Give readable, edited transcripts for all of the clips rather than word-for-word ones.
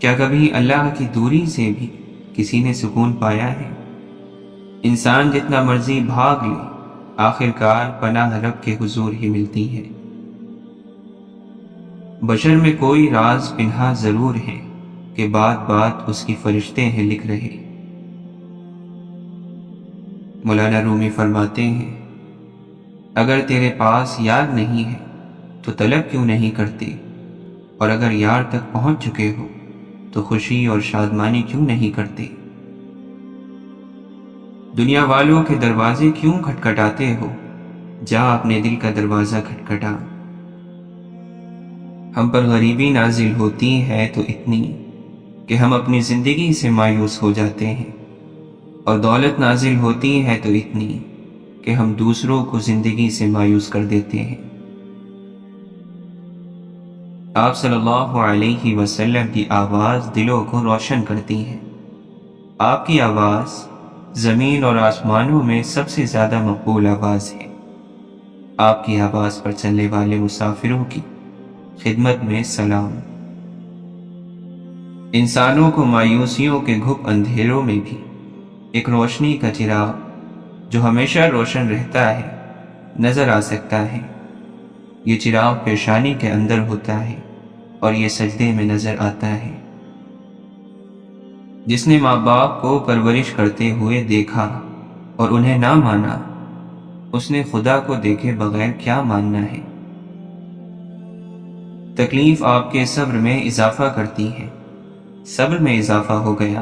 کیا کبھی اللہ کی دوری سے بھی کسی نے سکون پایا ہے؟ انسان جتنا مرضی بھاگ لے، آخر کار پناہ رب کے حضور ہی ملتی ہے۔ بشر میں کوئی راز پنہا ضرور ہے کہ بات بات اس کی فرشتے ہیں لکھ رہے۔ مولانا رومی فرماتے ہیں، اگر تیرے پاس یار نہیں ہے تو طلب کیوں نہیں کرتے، اور اگر یار تک پہنچ چکے ہو تو خوشی اور شادمانی کیوں نہیں کرتے؟ دنیا والوں کے دروازے کیوں کھٹکھٹاتے ہو، جا اپنے دل کا دروازہ کھٹکھٹا۔ ہم پر غریبی نازل ہوتی ہے تو اتنی کہ ہم اپنی زندگی سے مایوس ہو جاتے ہیں، اور دولت نازل ہوتی ہے تو اتنی کہ ہم دوسروں کو زندگی سے مایوس کر دیتے ہیں۔ آپ صلی اللہ علیہ وسلم کی آواز دلوں کو روشن کرتی ہے۔ آپ کی آواز زمین اور آسمانوں میں سب سے زیادہ مقبول آواز ہے۔ آپ کی آواز پر چلنے والے مسافروں کی خدمت میں سلام۔ انسانوں کو مایوسیوں کے گھپ اندھیروں میں بھی ایک روشنی کا چراغ جو ہمیشہ روشن رہتا ہے نظر آ سکتا ہے۔ یہ چراغ پیشانی کے اندر ہوتا ہے اور یہ سجدے میں نظر آتا ہے۔ جس نے ماں باپ کو پرورش کرتے ہوئے دیکھا اور انہیں نہ مانا، اس نے خدا کو دیکھے بغیر کیا ماننا ہے؟ تکلیف آپ کے صبر میں اضافہ کرتی ہے۔ صبر میں اضافہ ہو گیا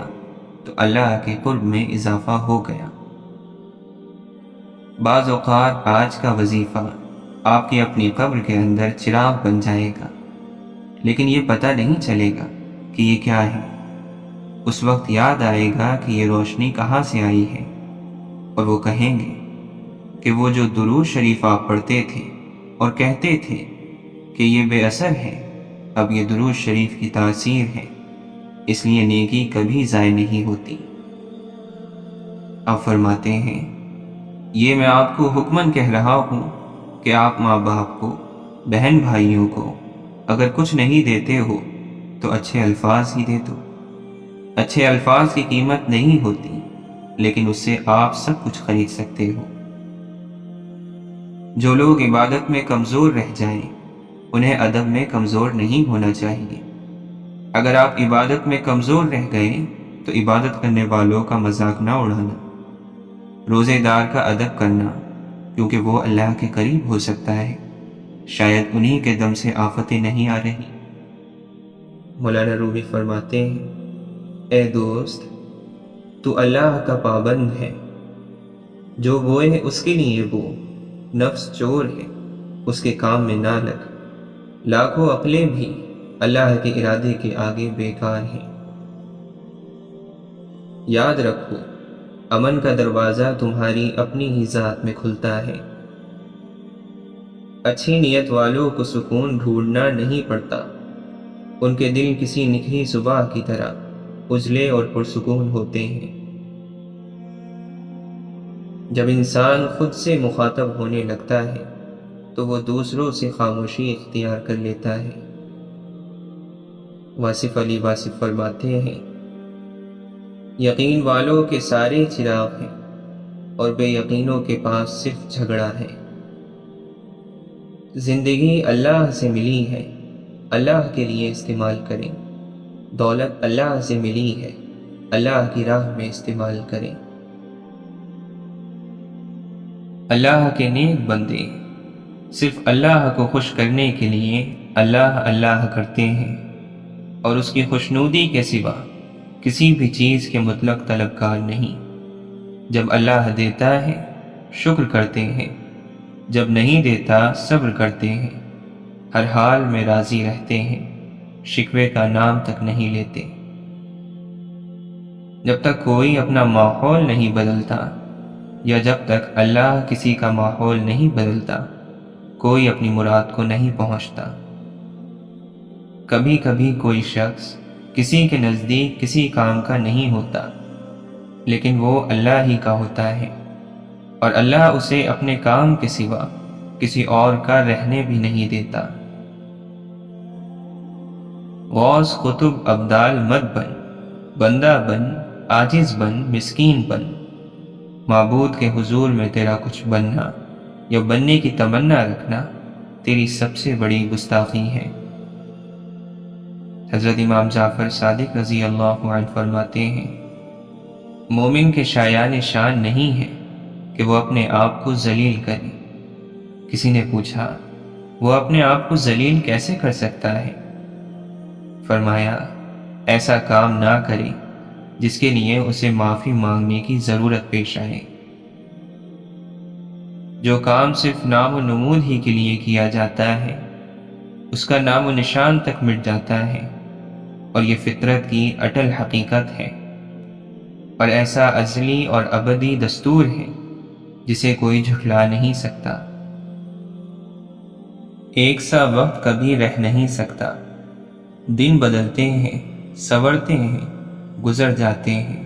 تو اللہ کے قرب میں اضافہ ہو گیا۔ بعض اوقات آج کا وظیفہ آپ کی اپنی قبر کے اندر چراغ بن جائے گا، لیکن یہ پتہ نہیں چلے گا کہ یہ کیا ہے۔ اس وقت یاد آئے گا کہ یہ روشنی کہاں سے آئی ہے، اور وہ کہیں گے کہ وہ جو درود شریف آپ پڑھتے تھے اور کہتے تھے کہ یہ بے اثر ہے، اب یہ درود شریف کی تاثیر ہے، اس لیے نیکی کبھی ضائع نہیں ہوتی۔ آپ فرماتے ہیں، یہ میں آپ کو حکماً کہہ رہا ہوں کہ آپ ماں باپ کو، بہن بھائیوں کو اگر کچھ نہیں دیتے ہو تو اچھے الفاظ ہی دے دو۔ اچھے الفاظ کی قیمت نہیں ہوتی، لیکن اس سے آپ سب کچھ خرید سکتے ہو۔ جو لوگ عبادت میں کمزور رہ جائیں انہیں ادب میں کمزور نہیں ہونا چاہیے۔ اگر آپ عبادت میں کمزور رہ گئے تو عبادت کرنے والوں کا مذاق نہ اڑانا، روزے دار کا ادب کرنا، کیونکہ وہ اللہ کے قریب ہو سکتا ہے، شاید انہی کے دم سے آفتیں نہیں آ رہی۔ مولانا رومی فرماتے ہیں، اے دوست، تو اللہ کا پابند ہے، جو بوئے اس کے لیے بو، نفس چور ہے اس کے کام میں نہ لگ، لاکھوں عقلیں بھی اللہ کے ارادے کے آگے بیکار ہیں۔ یاد رکھو، امن کا دروازہ تمہاری اپنی ہی ذات میں کھلتا ہے۔ اچھی نیت والوں کو سکون ڈھونڈنا نہیں پڑتا، ان کے دل کسی نکھی صبح کی طرح اجلے اور پرسکون ہوتے ہیں۔ جب انسان خود سے مخاطب ہونے لگتا ہے تو وہ دوسروں سے خاموشی اختیار کر لیتا ہے۔ واصف علی واصف فرماتے ہیں، یقین والوں کے سارے چراغ ہیں اور بے یقینوں کے پاس صرف جھگڑا ہے۔ زندگی اللہ سے ملی ہے، اللہ کے لیے استعمال کریں۔ دولت اللہ سے ملی ہے، اللہ کی راہ میں استعمال کریں۔ اللہ کے نیک بندے صرف اللہ کو خوش کرنے کے لیے اللہ اللہ کرتے ہیں، اور اس کی خوشنودی کے سوا کسی بھی چیز کے مطلق طلبگار نہیں۔ جب اللہ دیتا ہے شکر کرتے ہیں، جب نہیں دیتا صبر کرتے ہیں، ہر حال میں راضی رہتے ہیں، شکوے کا نام تک نہیں لیتے۔ جب تک کوئی اپنا ماحول نہیں بدلتا، یا جب تک اللہ کسی کا ماحول نہیں بدلتا، کوئی اپنی مراد کو نہیں پہنچتا۔ کبھی کبھی کوئی شخص کسی کے نزدیک کسی کام کا نہیں ہوتا، لیکن وہ اللہ ہی کا ہوتا ہے، اور اللہ اسے اپنے کام کے سوا کسی اور کا رہنے بھی نہیں دیتا۔ غوث قطب ابدال مت بن، بندہ بن، عاجز بن، مسکین بن۔ معبود کے حضور میں تیرا کچھ بننا یا بننے کی تمنا رکھنا تیری سب سے بڑی گستاخی ہے۔ حضرت امام جعفر صادق رضی اللہ عنہ فرماتے ہیں، مومن کے شایان شان نہیں ہے کہ وہ اپنے آپ کو ذلیل کرے۔ کسی نے پوچھا، وہ اپنے آپ کو ذلیل کیسے کر سکتا ہے؟ فرمایا، ایسا کام نہ کرے جس کے لیے اسے معافی مانگنے کی ضرورت پیش آئے۔ جو کام صرف نام و نمود ہی کے لیے کیا جاتا ہے، اس کا نام و نشان تک مٹ جاتا ہے، اور یہ فطرت کی اٹل حقیقت ہے، اور ایسا ازلی اور ابدی دستور ہے جسے کوئی جھٹلا نہیں سکتا۔ ایک سا وقت کبھی رہ نہیں سکتا، دن بدلتے ہیں، سنورتے ہیں، گزر جاتے ہیں۔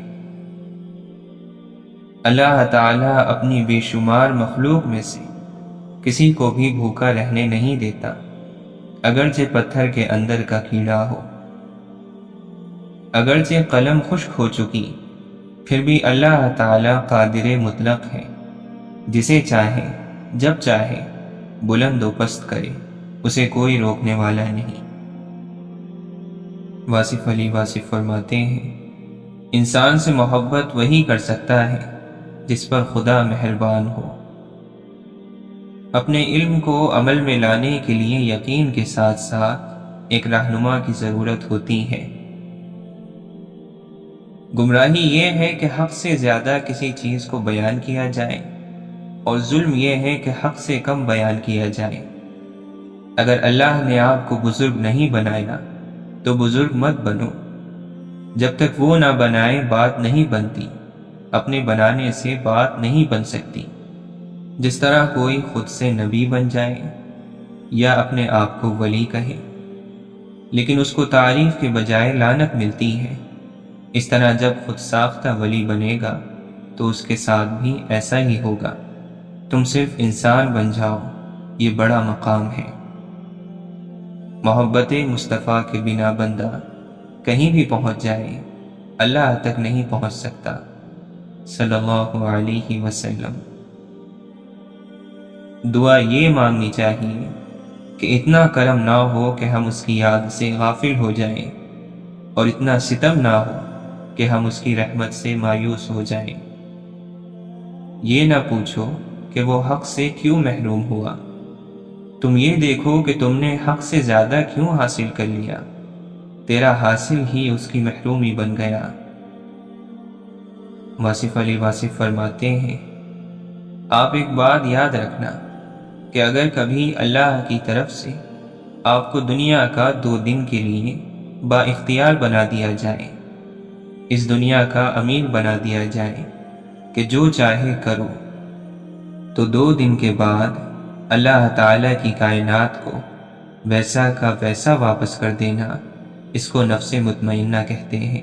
اللہ تعالیٰ اپنی بے شمار مخلوق میں سے کسی کو بھی بھوکا رہنے نہیں دیتا، اگرچہ پتھر کے اندر کا کیڑا ہو۔ اگرچہ قلم خشک ہو چکی، پھر بھی اللہ تعالیٰ قادر مطلق ہے، جسے چاہے جب چاہے بلند و پست کرے، اسے کوئی روکنے والا نہیں۔ واصف علی واصف فرماتے ہیں، انسان سے محبت وہی کر سکتا ہے جس پر خدا مہربان ہو۔ اپنے علم کو عمل میں لانے کے لیے یقین کے ساتھ ساتھ ایک رہنما کی ضرورت ہوتی ہے۔ گمراہی یہ ہے کہ حق سے زیادہ کسی چیز کو بیان کیا جائے، اور ظلم یہ ہے کہ حق سے کم بیان کیا جائے۔ اگر اللہ نے آپ کو بزرگ نہیں بنایا تو بزرگ مت بنو، جب تک وہ نہ بنائے بات نہیں بنتی، اپنے بنانے سے بات نہیں بن سکتی۔ جس طرح کوئی خود سے نبی بن جائے یا اپنے آپ کو ولی کہے لیکن اس کو تعریف کے بجائے لعنت ملتی ہے، اس طرح جب خود ساختہ ولی بنے گا تو اس کے ساتھ بھی ایسا ہی ہوگا۔ تم صرف انسان بن جاؤ، یہ بڑا مقام ہے۔ محبت مصطفیٰ کے بنا بندہ کہیں بھی پہنچ جائے، اللہ تک نہیں پہنچ سکتا، صلی اللہ علیہ وسلم۔ دعا یہ مانگنی چاہیے کہ اتنا کرم نہ ہو کہ ہم اس کی یاد سے غافل ہو جائیں، اور اتنا ستم نہ ہو کہ ہم اس کی رحمت سے مایوس ہو جائیں۔ یہ نہ پوچھو کہ وہ حق سے کیوں محروم ہوا، تم یہ دیکھو کہ تم نے حق سے زیادہ کیوں حاصل کر لیا، تیرا حاصل ہی اس کی محرومی بن گیا۔ واصف علی واصف فرماتے ہیں، آپ ایک بات یاد رکھنا کہ اگر کبھی اللہ کی طرف سے آپ کو دنیا کا 2 دن کے لیے با اختیار بنا دیا جائے، اس دنیا کا امیر بنا دیا جائے کہ جو چاہے کرو، تو 2 دن کے بعد اللہ تعالیٰ کی کائنات کو ویسا کا ویسا واپس کر دینا، اس کو نفس مطمئنہ کہتے ہیں۔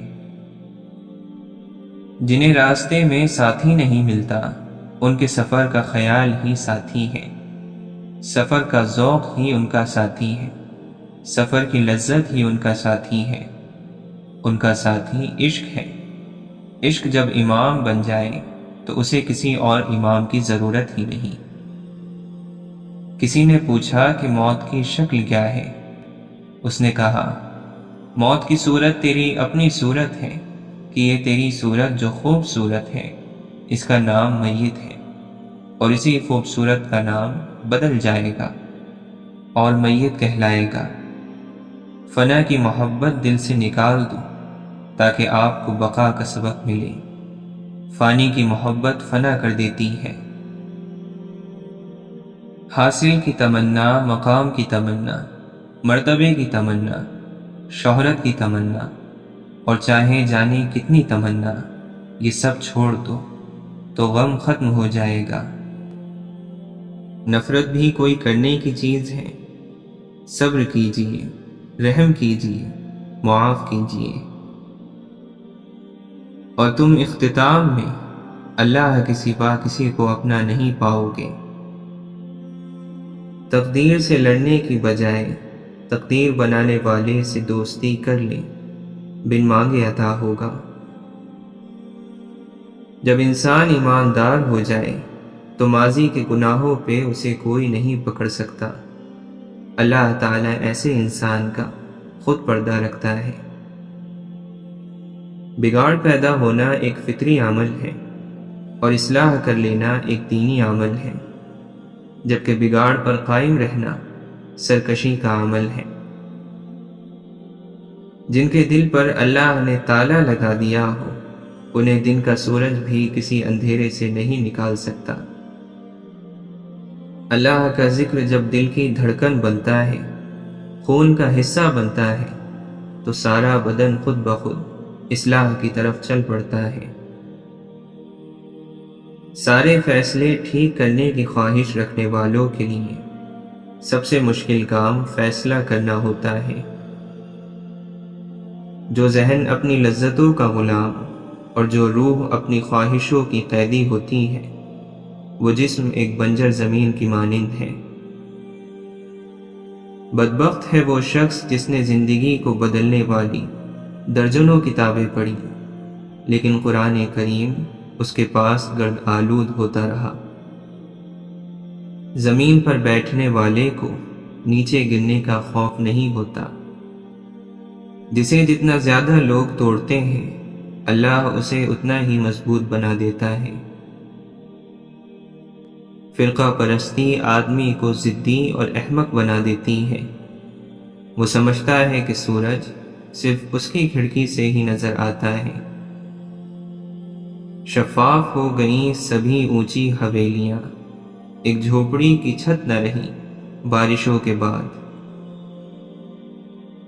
جنہیں راستے میں ساتھی نہیں ملتا، ان کے سفر کا خیال ہی ساتھی ہے، سفر کا ذوق ہی ان کا ساتھی ہے، سفر کی لذت ہی ان کا ساتھی ہے، ان کا ساتھی عشق ہے۔ عشق جب امام بن جائے تو اسے کسی اور امام کی ضرورت ہی نہیں۔ کسی نے پوچھا کہ موت کی شکل کیا ہے؟ اس نے کہا، موت کی صورت تیری اپنی صورت ہے کہ یہ تیری صورت جو خوبصورت ہے، اس کا نام میت ہے، اور اسی خوبصورت کا نام بدل جائے گا اور میت کہلائے گا۔ فنا کی محبت دل سے نکال دو تاکہ آپ کو بقا کا سبق ملے۔ فانی کی محبت فنا کر دیتی ہے۔ حاصل کی تمنا، مقام کی تمنا، مرتبے کی تمنا، شہرت کی تمنا، اور چاہے جانے کتنی تمنا، یہ سب چھوڑ دو تو غم ختم ہو جائے گا۔ نفرت بھی کوئی کرنے کی چیز ہے، صبر کیجیے، رحم کیجیے، معاف کیجیے، اور تم اختتام میں اللہ کے سوا کسی کو اپنا نہیں پاؤ گے۔ تقدیر سے لڑنے کی بجائے تقدیر بنانے والے سے دوستی کر لیں، بن مانگے عطا ہوگا۔ جب انسان ایماندار ہو جائے تو ماضی کے گناہوں پہ اسے کوئی نہیں پکڑ سکتا۔ اللہ تعالیٰ ایسے انسان کا خود پردہ رکھتا ہے۔ بگاڑ پیدا ہونا ایک فطری عمل ہے اور اصلاح کر لینا ایک دینی عمل ہے، جبکہ بگاڑ پر قائم رہنا سرکشی کا عمل ہے۔ جن کے دل پر اللہ نے تالا لگا دیا ہو انہیں دن کا سورج بھی کسی اندھیرے سے نہیں نکال سکتا۔ اللہ کا ذکر جب دل کی دھڑکن بنتا ہے، خون کا حصہ بنتا ہے، تو سارا بدن خود بخود اصلاح کی طرف چل پڑتا ہے۔ سارے فیصلے ٹھیک کرنے کی خواہش رکھنے والوں کے لیے سب سے مشکل کام فیصلہ کرنا ہوتا ہے۔ جو ذہن اپنی لذتوں کا غلام اور جو روح اپنی خواہشوں کی قیدی ہوتی ہے، وہ جسم ایک بنجر زمین کی مانند ہے۔ بدبخت ہے وہ شخص جس نے زندگی کو بدلنے والی درجنوں کتابیں پڑھی، لیکن قرآن کریم اس کے پاس گرد آلود ہوتا رہا۔ زمین پر بیٹھنے والے کو نیچے گرنے کا خوف نہیں ہوتا۔ جسے جتنا زیادہ لوگ توڑتے ہیں اللہ اسے اتنا ہی مضبوط بنا دیتا ہے۔ فرقہ پرستی آدمی کو ضدی اور احمق بنا دیتی ہے۔ وہ سمجھتا ہے کہ سورج صرف اس کی کھڑکی سے ہی نظر آتا ہے۔ شفاف ہو گئیں سبھی اونچی حویلیاں، ایک جھوپڑی کی چھت نہ رہی بارشوں کے بعد۔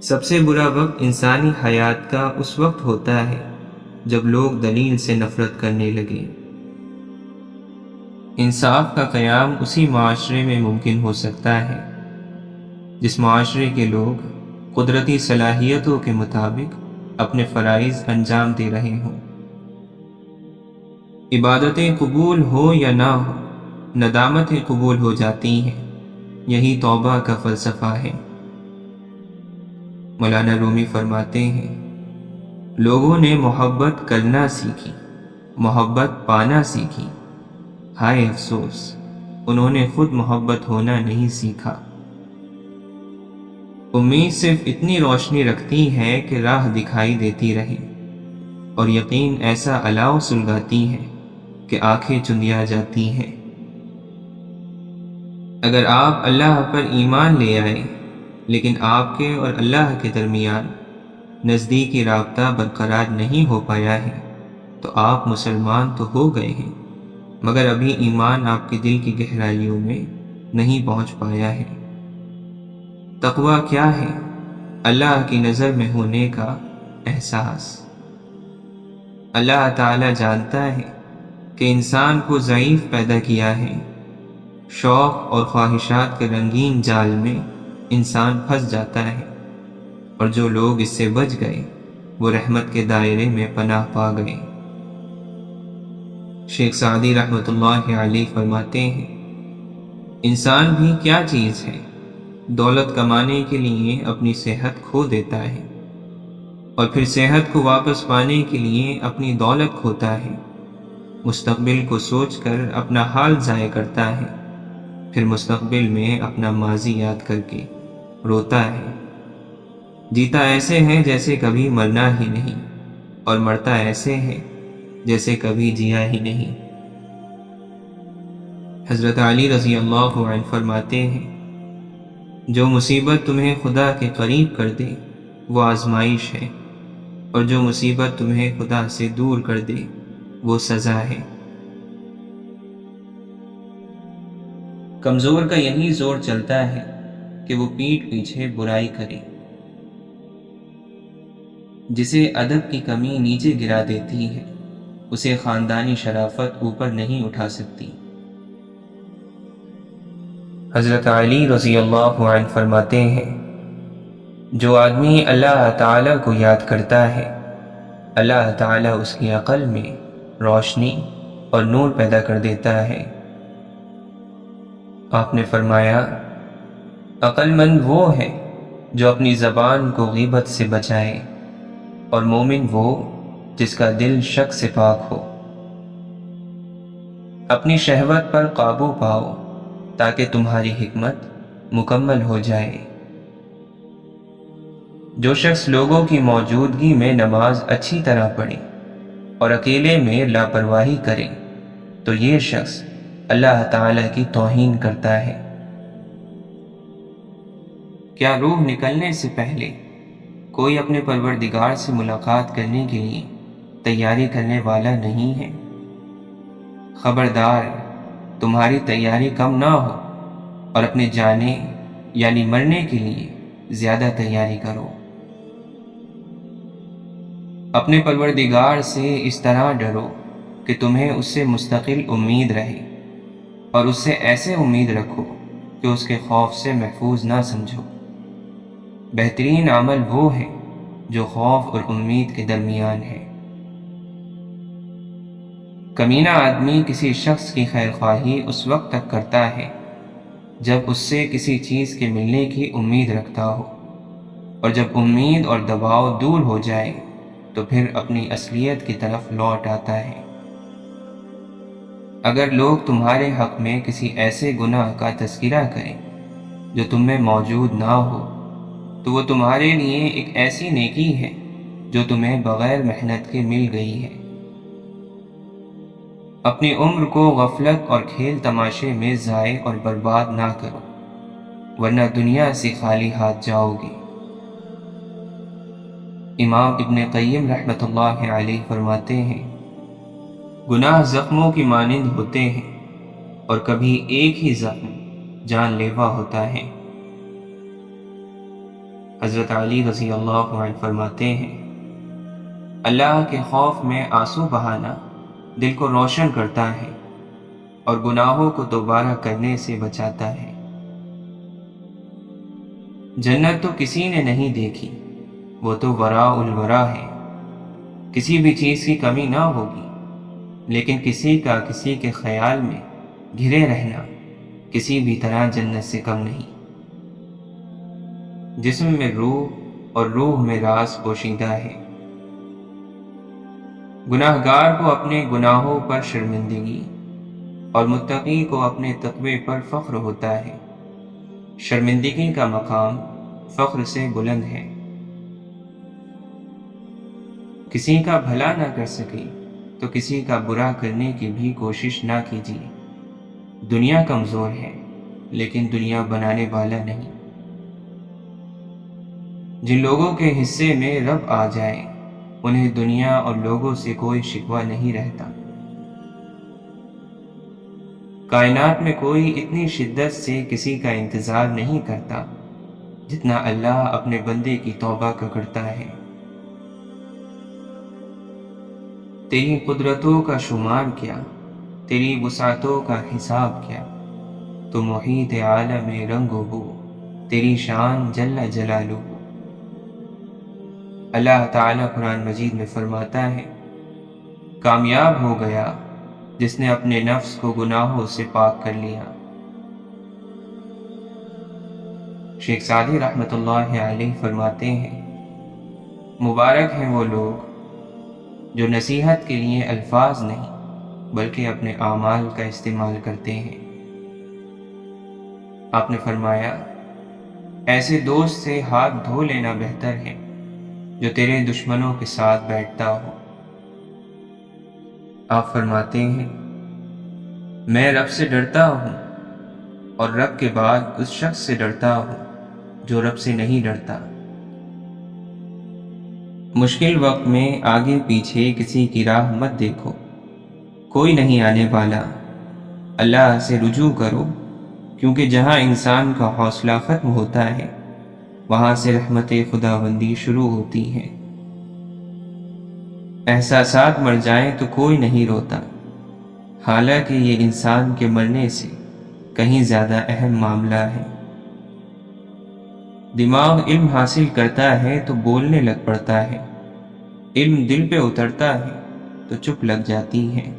سب سے برا وقت انسانی حیات کا اس وقت ہوتا ہے جب لوگ دلیل سے نفرت کرنے لگے۔ انصاف کا قیام اسی معاشرے میں ممکن ہو سکتا ہے جس معاشرے کے لوگ قدرتی صلاحیتوں کے مطابق اپنے فرائض انجام دے رہے ہوں۔ عبادتیں قبول ہو یا نہ ہو، ندامتیں قبول ہو جاتی ہیں، یہی توبہ کا فلسفہ ہے۔ مولانا رومی فرماتے ہیں، لوگوں نے محبت کرنا سیکھی، محبت پانا سیکھی، ہائے افسوس انہوں نے خود محبت ہونا نہیں سیکھا۔ امید صرف اتنی روشنی رکھتی ہے کہ راہ دکھائی دیتی رہے، اور یقین ایسا الاؤ سلگاتی ہے کہ آنکھیں چندیا جاتی ہیں۔ اگر آپ اللہ پر ایمان لے آئے لیکن آپ کے اور اللہ کے درمیان نزدیکی رابطہ برقرار نہیں ہو پایا ہے تو آپ مسلمان تو ہو گئے ہیں، مگر ابھی ایمان آپ کے دل کی گہرائیوں میں نہیں پہنچ پایا ہے۔ تقویٰ کیا ہے؟ اللہ کی نظر میں ہونے کا احساس۔ اللہ تعالیٰ جانتا ہے کہ انسان کو ضعیف پیدا کیا ہے۔ شوق اور خواہشات کے رنگین جال میں انسان پھنس جاتا ہے، اور جو لوگ اس سے بچ گئے وہ رحمت کے دائرے میں پناہ پا گئے۔ شیخ سعدی رحمۃ اللہ علیہ فرماتے ہیں، انسان بھی کیا چیز ہے؟ دولت کمانے کے لیے اپنی صحت کھو دیتا ہے، اور پھر صحت کو واپس پانے کے لیے اپنی دولت کھوتا ہے۔ مستقبل کو سوچ کر اپنا حال ضائع کرتا ہے، پھر مستقبل میں اپنا ماضی یاد کر کے روتا ہے۔ جیتا ایسے ہے جیسے کبھی مرنا ہی نہیں، اور مرتا ایسے ہے جیسے کبھی جیا ہی نہیں۔ حضرت علی رضی اللہ عنہ فرماتے ہیں، جو مصیبت تمہیں خدا کے قریب کر دے وہ آزمائش ہے، اور جو مصیبت تمہیں خدا سے دور کر دے وہ سزا ہے۔ کمزور کا یہی زور چلتا ہے کہ وہ پیٹھ پیچھے برائی کرے۔ جسے ادب کی کمی نیچے گرا دیتی ہے اسے خاندانی شرافت اوپر نہیں اٹھا سکتی۔ حضرت علی رضی اللہ عنہ فرماتے ہیں، جو آدمی اللہ تعالیٰ کو یاد کرتا ہے اللہ تعالیٰ اس کی عقل میں روشنی اور نور پیدا کر دیتا ہے۔ آپ نے فرمایا، عقل مند وہ ہے جو اپنی زبان کو غیبت سے بچائے، اور مومن وہ جس کا دل شک سے پاک ہو۔ اپنی شہوت پر قابو پاؤ تاکہ تمہاری حکمت مکمل ہو جائے۔ جو شخص لوگوں کی موجودگی میں نماز اچھی طرح پڑھے اور اکیلے میں لاپرواہی کرے تو یہ شخص اللہ تعالی کی توہین کرتا ہے۔ کیا روح نکلنے سے پہلے کوئی اپنے پروردگار سے ملاقات کرنے کے لیے تیاری کرنے والا نہیں ہے؟ خبردار، تمہاری تیاری کم نہ ہو اور اپنے جانے یعنی مرنے کے لیے زیادہ تیاری کرو۔ اپنے پروردگار سے اس طرح ڈرو کہ تمہیں اس سے مستقل امید رہے، اور اس سے ایسے امید رکھو کہ اس کے خوف سے محفوظ نہ سمجھو۔ بہترین عمل وہ ہے جو خوف اور امید کے درمیان ہے۔ کمینہ آدمی کسی شخص کی خیر خواہی اس وقت تک کرتا ہے جب اس سے کسی چیز کے ملنے کی امید رکھتا ہو، اور جب امید اور دباؤ دور ہو جائے تو پھر اپنی اصلیت کی طرف لوٹ آتا ہے۔ اگر لوگ تمہارے حق میں کسی ایسے گناہ کا تذکرہ کریں جو تم میں موجود نہ ہو تو وہ تمہارے لیے ایک ایسی نیکی ہے جو تمہیں بغیر محنت کے مل گئی ہے۔ اپنی عمر کو غفلت اور کھیل تماشے میں ضائع اور برباد نہ کرو، ورنہ دنیا سے خالی ہاتھ جاؤ گے۔ امام ابن قیم رحمۃ اللہ علیہ فرماتے ہیں، گناہ زخموں کی مانند ہوتے ہیں اور کبھی ایک ہی زخم جان لیوا ہوتا ہے۔ حضرت علی رضی اللہ عنہ فرماتے ہیں، اللہ کے خوف میں آنسو بہانا دل کو روشن کرتا ہے اور گناہوں کو دوبارہ کرنے سے بچاتا ہے۔ جنت تو کسی نے نہیں دیکھی، وہ تو وراء الورا ہے، کسی بھی چیز کی کمی نہ ہوگی، لیکن کسی کا کسی کے خیال میں گھرے رہنا کسی بھی طرح جنت سے کم نہیں۔ جسم میں روح اور روح میں راز پوشیدہ ہے۔ گناہگار کو اپنے گناہوں پر شرمندگی اور متقی کو اپنے تقوی پر فخر ہوتا ہے۔ شرمندگی کا مقام فخر سے بلند ہے۔ کسی کا بھلا نہ کر سکے تو کسی کا برا کرنے کی بھی کوشش نہ کیجیے۔ دنیا کمزور ہے لیکن دنیا بنانے والا نہیں۔ جن لوگوں کے حصے میں رب آ جائے انہیں دنیا اور لوگوں سے کوئی شکوہ نہیں رہتا۔ کائنات میں کوئی اتنی شدت سے کسی کا انتظار نہیں کرتا جتنا اللہ اپنے بندے کی توبہ کا کرتا ہے۔ تیری قدرتوں کا شمار کیا، تیری وسعتوں کا حساب کیا، تو محیط عالم رنگ و بو، تیری شان جل جلالہ۔ اللہ تعالیٰ قرآن مجید میں فرماتا ہے، کامیاب ہو گیا جس نے اپنے نفس کو گناہوں سے پاک کر لیا۔ شیخ سعدی رحمۃ اللہ علیہ فرماتے ہیں، مبارک ہیں وہ لوگ جو نصیحت کے لیے الفاظ نہیں بلکہ اپنے اعمال کا استعمال کرتے ہیں۔ آپ نے فرمایا، ایسے دوست سے ہاتھ دھو لینا بہتر ہے جو تیرے دشمنوں کے ساتھ بیٹھتا ہو۔ آپ فرماتے ہیں، میں رب سے ڈرتا ہوں اور رب کے بعد اس شخص سے ڈرتا ہوں جو رب سے نہیں ڈرتا۔ مشکل وقت میں آگے پیچھے کسی کی راہ مت دیکھو، کوئی نہیں آنے والا، اللہ سے رجوع کرو، کیونکہ جہاں انسان کا حوصلہ ختم ہوتا ہے وہاں سے رحمت خداوندی شروع ہوتی ہے۔ احساسات مر جائیں تو کوئی نہیں روتا، حالانکہ یہ انسان کے مرنے سے کہیں زیادہ اہم معاملہ ہے۔ دماغ علم حاصل کرتا ہے تو بولنے لگ پڑتا ہے، علم دل پہ اترتا ہے تو چپ لگ جاتی ہے۔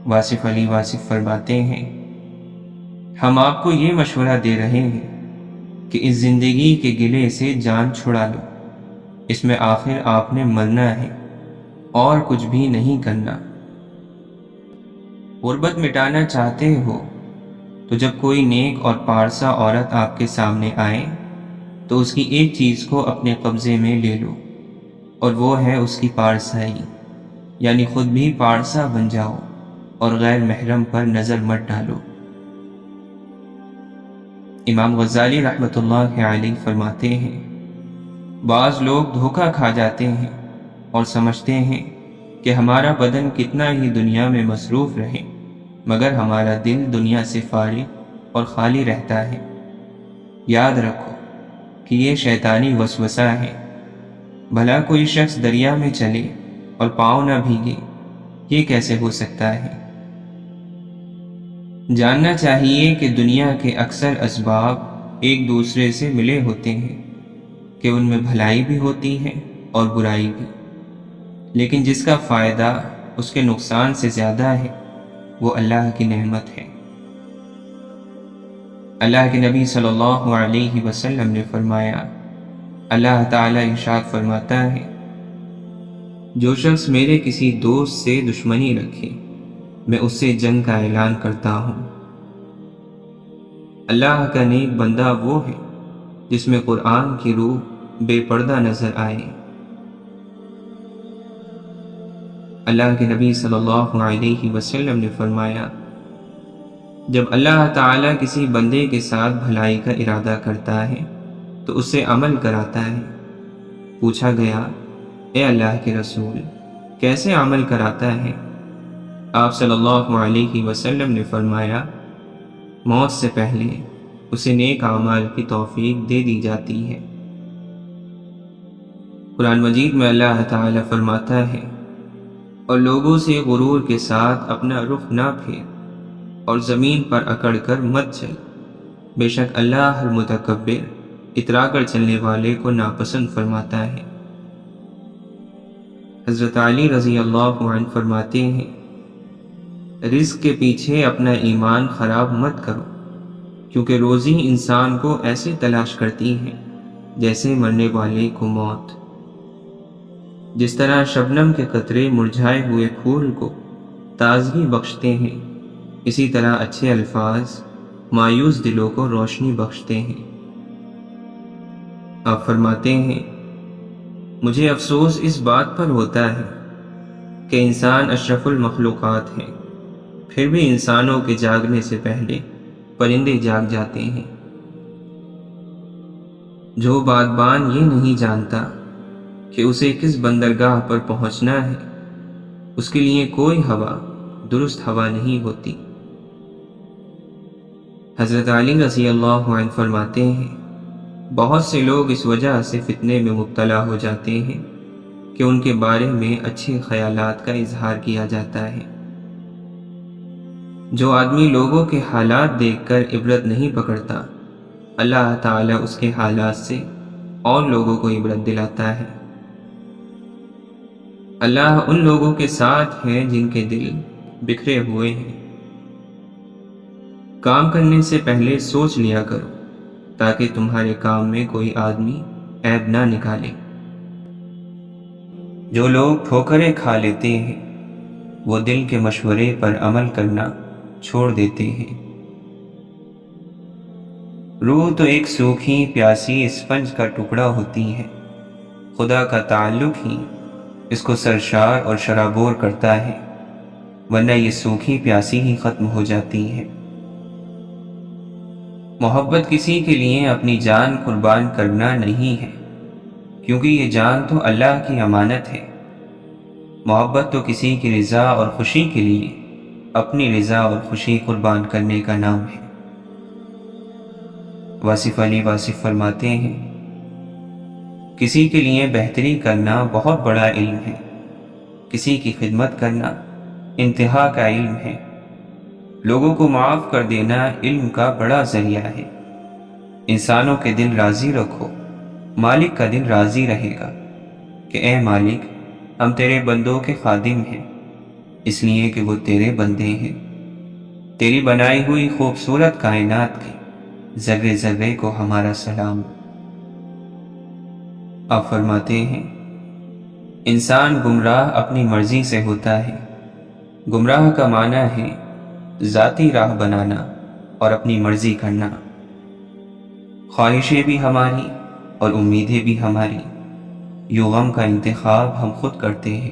واصف علی واصف فرماتے ہیں، ہم آپ کو یہ مشورہ دے رہے ہیں کہ اس زندگی کے گلے سے جان چھڑا لو، اس میں آخر آپ نے مرنا ہے اور کچھ بھی نہیں کرنا۔ غربت مٹانا چاہتے ہو تو جب کوئی نیک اور پارسا عورت آپ کے سامنے آئے تو اس کی ایک چیز کو اپنے قبضے میں لے لو، اور وہ ہے اس کی پارسائی، یعنی خود بھی پارسا بن جاؤ اور غیر محرم پر نظر مت ڈالو۔ امام غزالی رحمۃ اللہ علیہ فرماتے ہیں، بعض لوگ دھوکہ کھا جاتے ہیں اور سمجھتے ہیں کہ ہمارا بدن کتنا ہی دنیا میں مصروف رہے مگر ہمارا دل دنیا سے فارغ اور خالی رہتا ہے۔ یاد رکھو کہ یہ شیطانی وسوسہ ہے۔ بھلا کوئی شخص دریا میں چلے اور پاؤں نہ بھیگے، یہ کیسے ہو سکتا ہے؟ جاننا چاہیے کہ دنیا کے اکثر اسباب ایک دوسرے سے ملے ہوتے ہیں، کہ ان میں بھلائی بھی ہوتی ہے اور برائی بھی، لیکن جس کا فائدہ اس کے نقصان سے زیادہ ہے وہ اللہ کی نعمت ہے۔ اللہ کے نبی صلی اللہ علیہ وسلم نے فرمایا، اللہ تعالیٰ ارشاد فرماتا ہے، جو شخص میرے کسی دوست سے دشمنی رکھے میں اس سے جنگ کا اعلان کرتا ہوں۔ اللہ کا نیک بندہ وہ ہے جس میں قرآن کی روح بے پردہ نظر آئے۔ اللہ کے نبی صلی اللہ علیہ وسلم نے فرمایا، جب اللہ تعالیٰ کسی بندے کے ساتھ بھلائی کا ارادہ کرتا ہے تو اس سے عمل کراتا ہے۔ پوچھا گیا، اے اللہ کے رسول، کیسے عمل کراتا ہے؟ آپ صلی اللہ علیہ وسلم نے فرمایا، موت سے پہلے اسے نیک اعمال کی توفیق دے دی جاتی ہے۔ قرآن مجید میں اللہ تعالیٰ فرماتا ہے، اور لوگوں سے غرور کے ساتھ اپنا رخ نہ پھیر اور زمین پر اکڑ کر مت چل، بے شک اللہ ہر متکبر اترا کر چلنے والے کو ناپسند فرماتا ہے۔ حضرت علی رضی اللہ عنہ فرماتے ہیں، رزق کے پیچھے اپنا ایمان خراب مت کرو، کیونکہ روزی انسان کو ایسے تلاش کرتی ہے جیسے مرنے والے کو موت۔ جس طرح شبنم کے قطرے مرجھائے ہوئے پھول کو تازگی بخشتے ہیں، اسی طرح اچھے الفاظ مایوس دلوں کو روشنی بخشتے ہیں۔ آپ فرماتے ہیں، مجھے افسوس اس بات پر ہوتا ہے کہ انسان اشرف المخلوقات ہیں، پھر بھی انسانوں کے جاگنے سے پہلے پرندے جاگ جاتے ہیں۔ جو بادبان یہ نہیں جانتا کہ اسے کس بندرگاہ پر پہنچنا ہے، اس کے لیے کوئی ہوا درست ہوا نہیں ہوتی۔ حضرت علی رضی اللہ عنہ فرماتے ہیں، بہت سے لوگ اس وجہ سے فتنے میں مبتلا ہو جاتے ہیں کہ ان کے بارے میں اچھے خیالات کا اظہار کیا جاتا ہے۔ جو آدمی لوگوں کے حالات دیکھ کر عبرت نہیں پکڑتا، اللہ تعالیٰ اس کے حالات سے اور لوگوں کو عبرت دلاتا ہے۔ اللہ ان لوگوں کے ساتھ ہے جن کے دل بکھرے ہوئے ہیں۔ کام کرنے سے پہلے سوچ لیا کرو تاکہ تمہارے کام میں کوئی آدمی عیب نہ نکالے۔ جو لوگ ٹھوکریں کھا لیتے ہیں وہ دل کے مشورے پر عمل کرنا چھوڑ دیتے ہیں۔ روح تو ایک سوکھی پیاسی اسفنج کا ٹکڑا ہوتی ہے، خدا کا تعلق ہی اس کو سرشار اور شرابور کرتا ہے، ورنہ یہ سوکھی پیاسی ہی ختم ہو جاتی ہے۔ محبت کسی کے لیے اپنی جان قربان کرنا نہیں ہے، کیونکہ یہ جان تو اللہ کی امانت ہے۔ محبت تو کسی کی رضا اور خوشی کے لیے اپنی رضا اور خوشی قربان کرنے کا نام ہے۔ واصف علی واصف فرماتے ہیں، کسی کے لیے بہتری کرنا بہت بڑا علم ہے، کسی کی خدمت کرنا انتہا کا علم ہے، لوگوں کو معاف کر دینا علم کا بڑا ذریعہ ہے۔ انسانوں کے دل راضی رکھو، مالک کا دل راضی رہے گا کہ اے مالک، ہم تیرے بندوں کے خادم ہیں، اس لیے کہ وہ تیرے بندے ہیں۔ تیری بنائی ہوئی خوبصورت کائنات کے ذرے ذرے کو ہمارا سلام۔ آپ فرماتے ہیں انسان گمراہ اپنی مرضی سے ہوتا ہے۔ گمراہ کا معنی ہے ذاتی راہ بنانا اور اپنی مرضی کرنا۔ خواہشیں بھی ہماری اور امیدیں بھی ہماری، یوں غم کا انتخاب ہم خود کرتے ہیں۔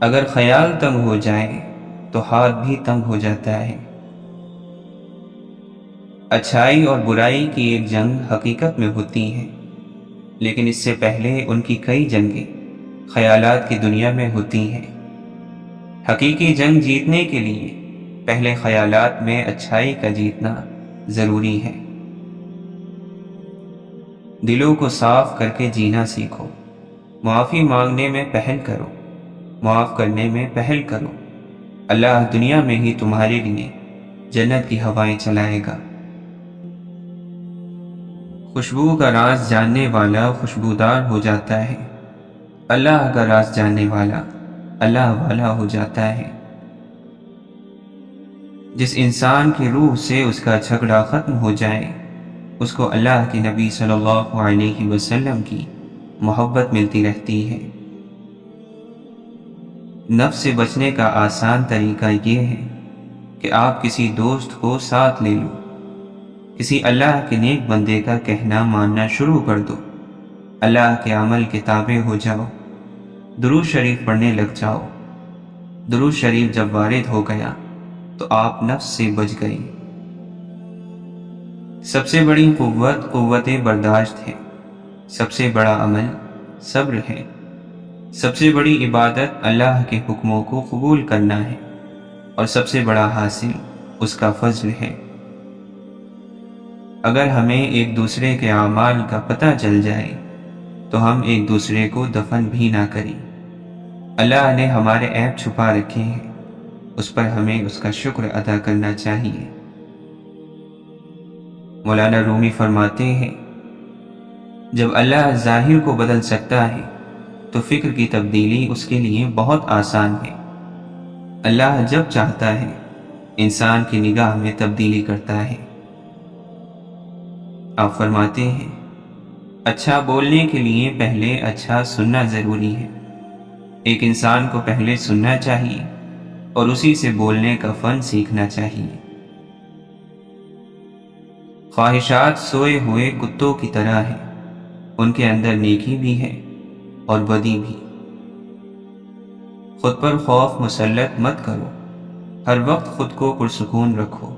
اگر خیال تنگ ہو جائے تو ہاتھ بھی تنگ ہو جاتا ہے۔ اچھائی اور برائی کی ایک جنگ حقیقت میں ہوتی ہے، لیکن اس سے پہلے ان کی کئی جنگیں خیالات کی دنیا میں ہوتی ہیں۔ حقیقی جنگ جیتنے کے لیے پہلے خیالات میں اچھائی کا جیتنا ضروری ہے۔ دلوں کو صاف کر کے جینا سیکھو، معافی مانگنے میں پہل کرو، معاف کرنے میں پہل کرو۔ اللہ دنیا میں ہی تمہارے لیے جنت کی ہوائیں چلائے گا۔ خوشبو کا راز جاننے والا خوشبودار ہو جاتا ہے، اللہ کا راز جاننے والا اللہ والا ہو جاتا ہے۔ جس انسان کی روح سے اس کا جھگڑا ختم ہو جائے، اس کو اللہ کے نبی صلی اللہ علیہ وسلم کی محبت ملتی رہتی ہے۔ نفس سے بچنے کا آسان طریقہ یہ ہے کہ آپ کسی دوست کو ساتھ لے لو، کسی اللہ کے نیک بندے کا کہنا ماننا شروع کر دو، اللہ کے عمل کے تابع ہو جاؤ، درود شریف پڑھنے لگ جاؤ۔ درود شریف جب وارد ہو گیا تو آپ نفس سے بچ گئے۔ سب سے بڑی قوت قوت برداشت ہے، سب سے بڑا عمل صبر ہے، سب سے بڑی عبادت اللہ کے حکموں کو قبول کرنا ہے، اور سب سے بڑا حاصل اس کا فضل ہے۔ اگر ہمیں ایک دوسرے کے اعمال کا پتہ چل جائے تو ہم ایک دوسرے کو دفن بھی نہ کریں۔ اللہ نے ہمارے عیب چھپا رکھے ہیں، اس پر ہمیں اس کا شکر ادا کرنا چاہیے۔ مولانا رومی فرماتے ہیں جب اللہ ظاہر کو بدل سکتا ہے تو فکر کی تبدیلی اس کے لیے بہت آسان ہے۔ اللہ جب چاہتا ہے انسان کی نگاہ میں تبدیلی کرتا ہے۔ آپ فرماتے ہیں اچھا بولنے کے لیے پہلے اچھا سننا ضروری ہے۔ ایک انسان کو پہلے سننا چاہیے اور اسی سے بولنے کا فن سیکھنا چاہیے۔ خواہشات سوئے ہوئے کتوں کی طرح ہیں، ان کے اندر نیکی بھی ہے اور بدی بھی۔ خود پر خوف مسلط مت کرو، ہر وقت خود کو پرسکون رکھو،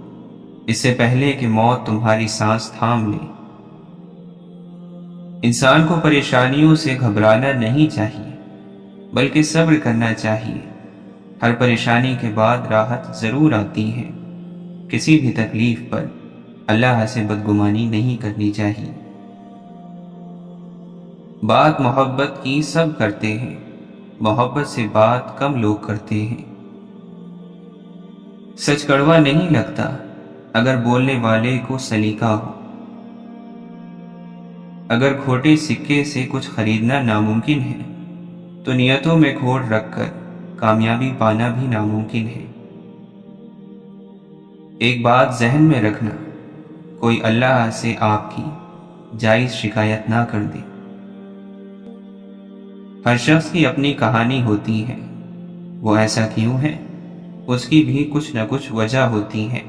اس سے پہلے کہ موت تمہاری سانس تھام لے۔ انسان کو پریشانیوں سے گھبرانا نہیں چاہیے، بلکہ صبر کرنا چاہیے۔ ہر پریشانی کے بعد راحت ضرور آتی ہے۔ کسی بھی تکلیف پر اللہ سے بدگمانی نہیں کرنی چاہیے۔ بات محبت کی سب کرتے ہیں، محبت سے بات کم لوگ کرتے ہیں۔ سچ کڑوا نہیں لگتا اگر بولنے والے کو سلیقہ ہو۔ اگر کھوٹے سکے سے کچھ خریدنا ناممکن ہے تو نیتوں میں کھوٹ رکھ کر کامیابی پانا بھی ناممکن ہے۔ ایک بات ذہن میں رکھنا، کوئی اللہ سے آپ کی جائز شکایت نہ کر دے۔ ہر شخص کی اپنی کہانی ہوتی ہے، وہ ایسا کیوں ہے، اس کی بھی کچھ نہ کچھ وجہ ہوتی ہے۔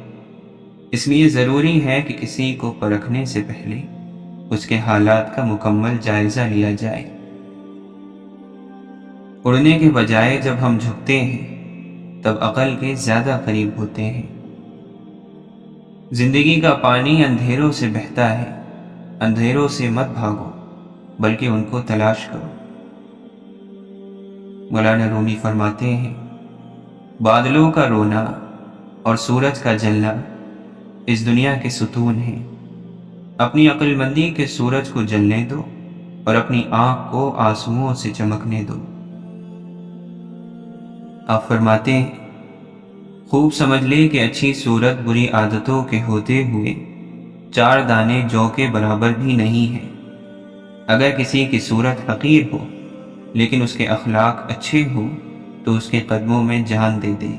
اس لیے ضروری ہے کہ کسی کو پرکھنے سے پہلے اس کے حالات کا مکمل جائزہ لیا جائے۔ اڑنے کے بجائے جب ہم جھکتے ہیں تب عقل کے زیادہ قریب ہوتے ہیں۔ زندگی کا پانی اندھیروں سے بہتا ہے، اندھیروں سے مت بھاگو بلکہ ان کو تلاش کرو۔ مولانا رومی فرماتے ہیں بادلوں کا رونا اور سورج کا جلنا اس دنیا کے ستون ہیں۔ اپنی عقل مندی کے سورج کو جلنے دو اور اپنی آنکھ کو آنسوؤں سے چمکنے دو۔ آپ فرماتے ہیں خوب سمجھ لے کہ اچھی صورت بری عادتوں کے ہوتے ہوئے 4 دانے جو کے برابر بھی نہیں ہے۔ اگر کسی کی صورت حقیر ہو لیکن اس کے اخلاق اچھے ہو تو اس کے قدموں میں جان دے دے۔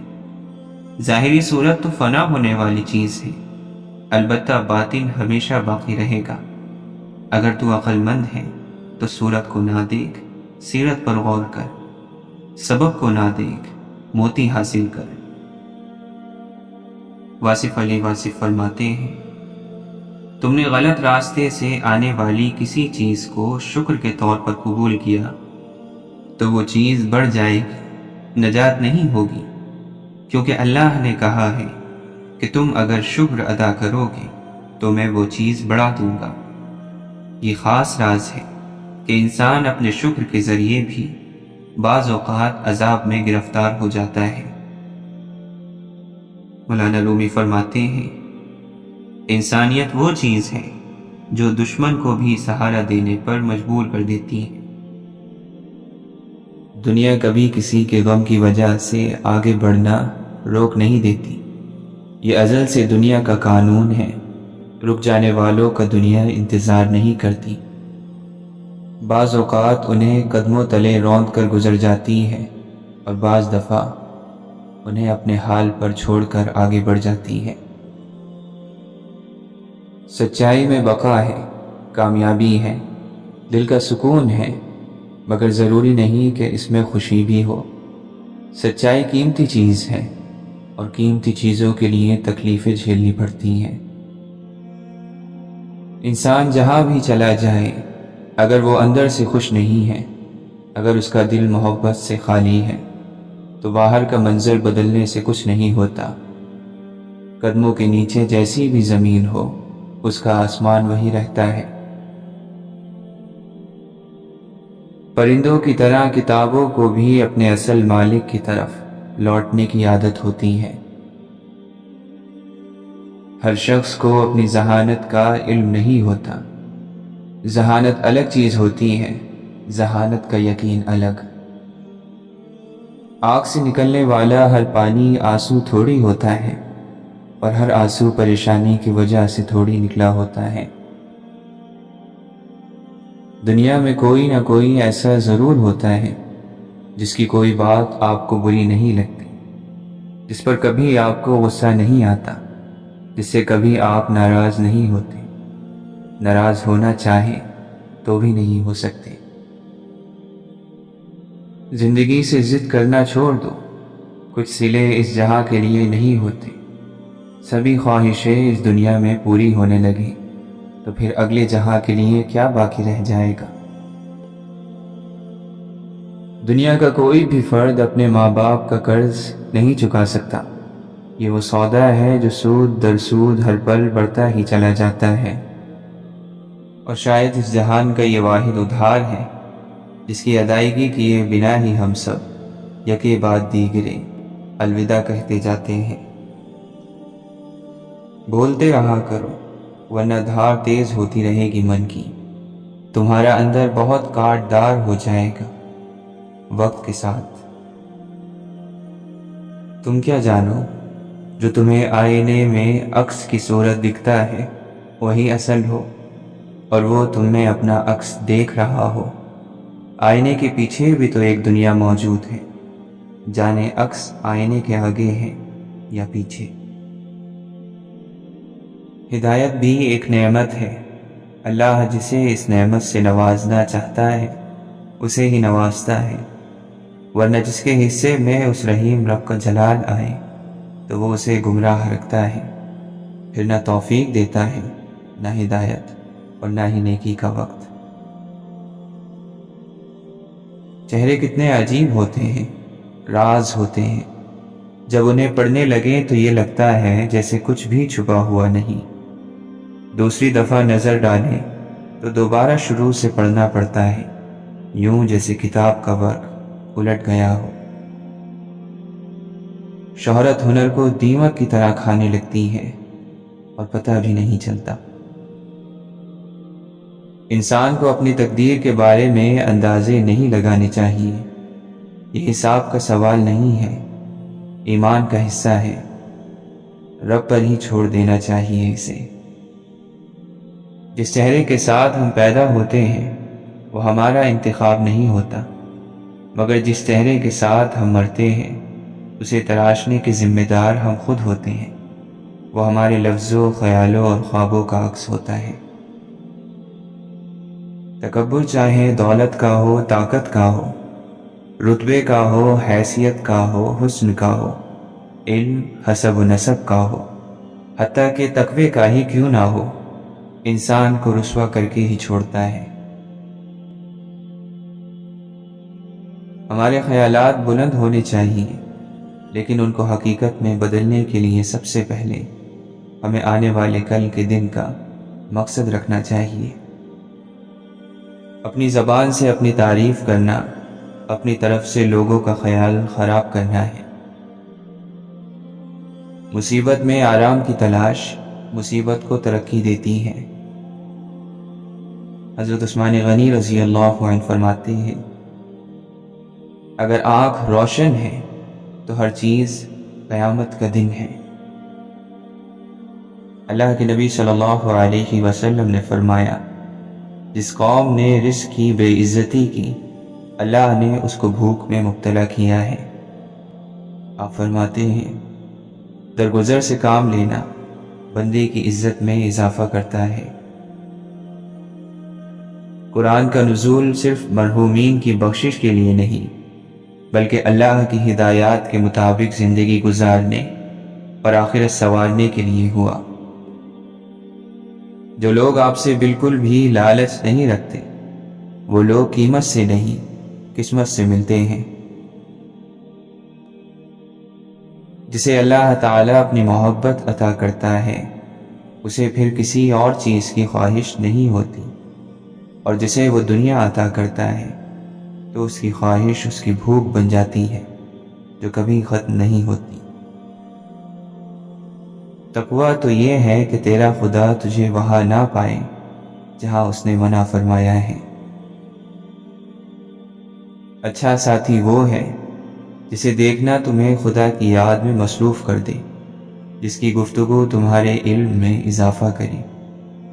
ظاہری صورت تو فنا ہونے والی چیز ہے، البتہ باطن ہمیشہ باقی رہے گا۔ اگر تو عقل مند ہے تو صورت کو نہ دیکھ، سیرت پر غور کر، سبب کو نہ دیکھ، موتی حاصل کر۔ واصف علی واصف فرماتے ہیں، تم نے غلط راستے سے آنے والی کسی چیز کو شکر کے طور پر قبول کیا تو وہ چیز بڑھ جائے گی، نجات نہیں ہوگی، کیونکہ اللہ نے کہا ہے کہ تم اگر شکر ادا کرو گے تو میں وہ چیز بڑھا دوں گا۔ یہ خاص راز ہے کہ انسان اپنے شکر کے ذریعے بھی بعض اوقات عذاب میں گرفتار ہو جاتا ہے۔ مولانا رومی فرماتے ہیں، انسانیت وہ چیز ہے جو دشمن کو بھی سہارا دینے پر مجبور کر دیتی ہے۔ دنیا کبھی کسی کے غم کی وجہ سے آگے بڑھنا روک نہیں دیتی، یہ ازل سے دنیا کا قانون ہے۔ رک جانے والوں کا دنیا انتظار نہیں کرتی، بعض اوقات انہیں قدموں تلے روند کر گزر جاتی ہے اور بعض دفعہ انہیں اپنے حال پر چھوڑ کر آگے بڑھ جاتی ہے۔ سچائی میں بقا ہے، کامیابی ہے، دل کا سکون ہے، مگر ضروری نہیں کہ اس میں خوشی بھی ہو۔ سچائی قیمتی چیز ہے اور قیمتی چیزوں کے لیے تکلیفیں جھیلنی پڑتی ہیں۔ انسان جہاں بھی چلا جائے، اگر وہ اندر سے خوش نہیں ہے، اگر اس کا دل محبت سے خالی ہے، تو باہر کا منظر بدلنے سے کچھ نہیں ہوتا۔ قدموں کے نیچے جیسی بھی زمین ہو، اس کا آسمان وہی رہتا ہے۔ پرندوں کی طرح کتابوں کو بھی اپنے اصل مالک کی طرف لوٹنے کی عادت ہوتی ہے۔ ہر شخص کو اپنی ذہانت کا علم نہیں ہوتا۔ ذہانت الگ چیز ہوتی ہے، ذہانت کا یقین الگ۔ آنکھ سے نکلنے والا ہر پانی آنسو تھوڑی ہوتا ہے، اور ہر آنسو پریشانی کی وجہ سے تھوڑی نکلا ہوتا ہے۔ دنیا میں کوئی نہ کوئی ایسا ضرور ہوتا ہے جس کی کوئی بات آپ کو بری نہیں لگتی، جس پر کبھی آپ کو غصہ نہیں آتا، جس سے کبھی آپ ناراض نہیں ہوتے، ناراض ہونا چاہیں تو بھی نہیں ہو سکتے۔ زندگی سے ضد کرنا چھوڑ دو، کچھ صلے اس جہاں کے لیے نہیں ہوتے۔ سبھی خواہشیں اس دنیا میں پوری ہونے لگیں تو پھر اگلے جہاں کے لیے کیا باقی رہ جائے گا؟ دنیا کا کوئی بھی فرد اپنے ماں باپ کا قرض نہیں چکا سکتا۔ یہ وہ سودا ہے جو سود در سود ہر پل بڑھتا ہی چلا جاتا ہے، اور شاید اس جہان کا یہ واحد ادھار ہے جس کی ادائیگی کیے بنا ہی ہم سب یکے بعد دیگرے الوداع کہتے جاتے ہیں۔ بولتے رہا کرو ورنہ دھار تیز ہوتی رہے گی من کی، تمہارا اندر بہت کاٹ دار ہو جائے گا وقت کے ساتھ۔ تم کیا جانو، جو تمہیں آئینے میں عکس کی صورت دکھتا ہے وہی اصل ہو، اور وہ تم میں اپنا عکس دیکھ رہا ہو۔ آئینے کے پیچھے بھی تو ایک دنیا موجود ہے، جانے عکس آئینے کے آگے ہے یا پیچھے۔ ہدایت بھی ایک نعمت ہے، اللہ جسے اس نعمت سے نوازنا چاہتا ہے اسے ہی نوازتا ہے، ورنہ جس کے حصے میں اس رحیم رب کا جلال آئے تو وہ اسے گمراہ رکھتا ہے، پھر نہ توفیق دیتا ہے، نہ ہدایت اور نہ ہی نیکی کا وقت۔ چہرے کتنے عجیب ہوتے ہیں، راز ہوتے ہیں، جب انہیں پڑھنے لگیں تو یہ لگتا ہے جیسے کچھ بھی چھپا ہوا نہیں۔ دوسری دفعہ نظر ڈالیں تو دوبارہ شروع سے پڑھنا پڑتا ہے، یوں جیسے کتاب کا ورق الٹ گیا ہو۔ شہرت ہنر کو دیمک کی طرح کھانے لگتی ہے اور پتہ بھی نہیں چلتا۔ انسان کو اپنی تقدیر کے بارے میں اندازے نہیں لگانے چاہیے، یہ حساب کا سوال نہیں ہے، ایمان کا حصہ ہے، رب پر ہی چھوڑ دینا چاہیے اسے۔ جس چہرے کے ساتھ ہم پیدا ہوتے ہیں وہ ہمارا انتخاب نہیں ہوتا، مگر جس چہرے کے ساتھ ہم مرتے ہیں اسے تراشنے کے ذمہ دار ہم خود ہوتے ہیں۔ وہ ہمارے لفظوں، خیالوں اور خوابوں کا عکس ہوتا ہے۔ تکبر چاہے دولت کا ہو، طاقت کا ہو، رتبے کا ہو، حیثیت کا ہو، حسن کا ہو، علم، حسب و نسب کا ہو، حتیٰ کہ تقوی کا ہی کیوں نہ ہو، انسان کو رسوا کر کے ہی چھوڑتا ہے۔ ہمارے خیالات بلند ہونے چاہیے، لیکن ان کو حقیقت میں بدلنے کے لیے سب سے پہلے ہمیں آنے والے کل کے دن کا مقصد رکھنا چاہیے۔ اپنی زبان سے اپنی تعریف کرنا، اپنی طرف سے لوگوں کا خیال خراب کرنا ہے۔ مصیبت میں آرام کی تلاش مصیبت کو ترقی دیتی ہے۔ حضرت عثمان غنی رضی اللہ عنہ فرماتے ہیں، اگر آنکھ روشن ہے تو ہر چیز قیامت کا دن ہے۔ اللہ کے نبی صلی اللہ علیہ وسلم نے فرمایا، جس قوم نے رزق کی بے عزتی کی، اللہ نے اس کو بھوک میں مبتلا کیا ہے۔ آپ فرماتے ہیں، درگزر سے کام لینا بندے کی عزت میں اضافہ کرتا ہے۔ قرآن کا نزول صرف مرحومین کی بخشش کے لیے نہیں، بلکہ اللہ کی ہدایات کے مطابق زندگی گزارنے اور آخرت سنوارنے کے لیے ہوا۔ جو لوگ آپ سے بالکل بھی لالچ نہیں رکھتے، وہ لوگ قیمت سے نہیں قسمت سے ملتے ہیں۔ جسے اللہ تعالیٰ اپنی محبت عطا کرتا ہے، اسے پھر کسی اور چیز کی خواہش نہیں ہوتی، اور جسے وہ دنیا عطا کرتا ہے تو اس کی خواہش اس کی بھوک بن جاتی ہے، جو کبھی ختم نہیں ہوتی۔ تقویٰ تو یہ ہے کہ تیرا خدا تجھے وہاں نہ پائے جہاں اس نے منع فرمایا ہے۔ اچھا ساتھی وہ ہے جسے دیکھنا تمہیں خدا کی یاد میں مصروف کر دے، جس کی گفتگو تمہارے علم میں اضافہ کرے،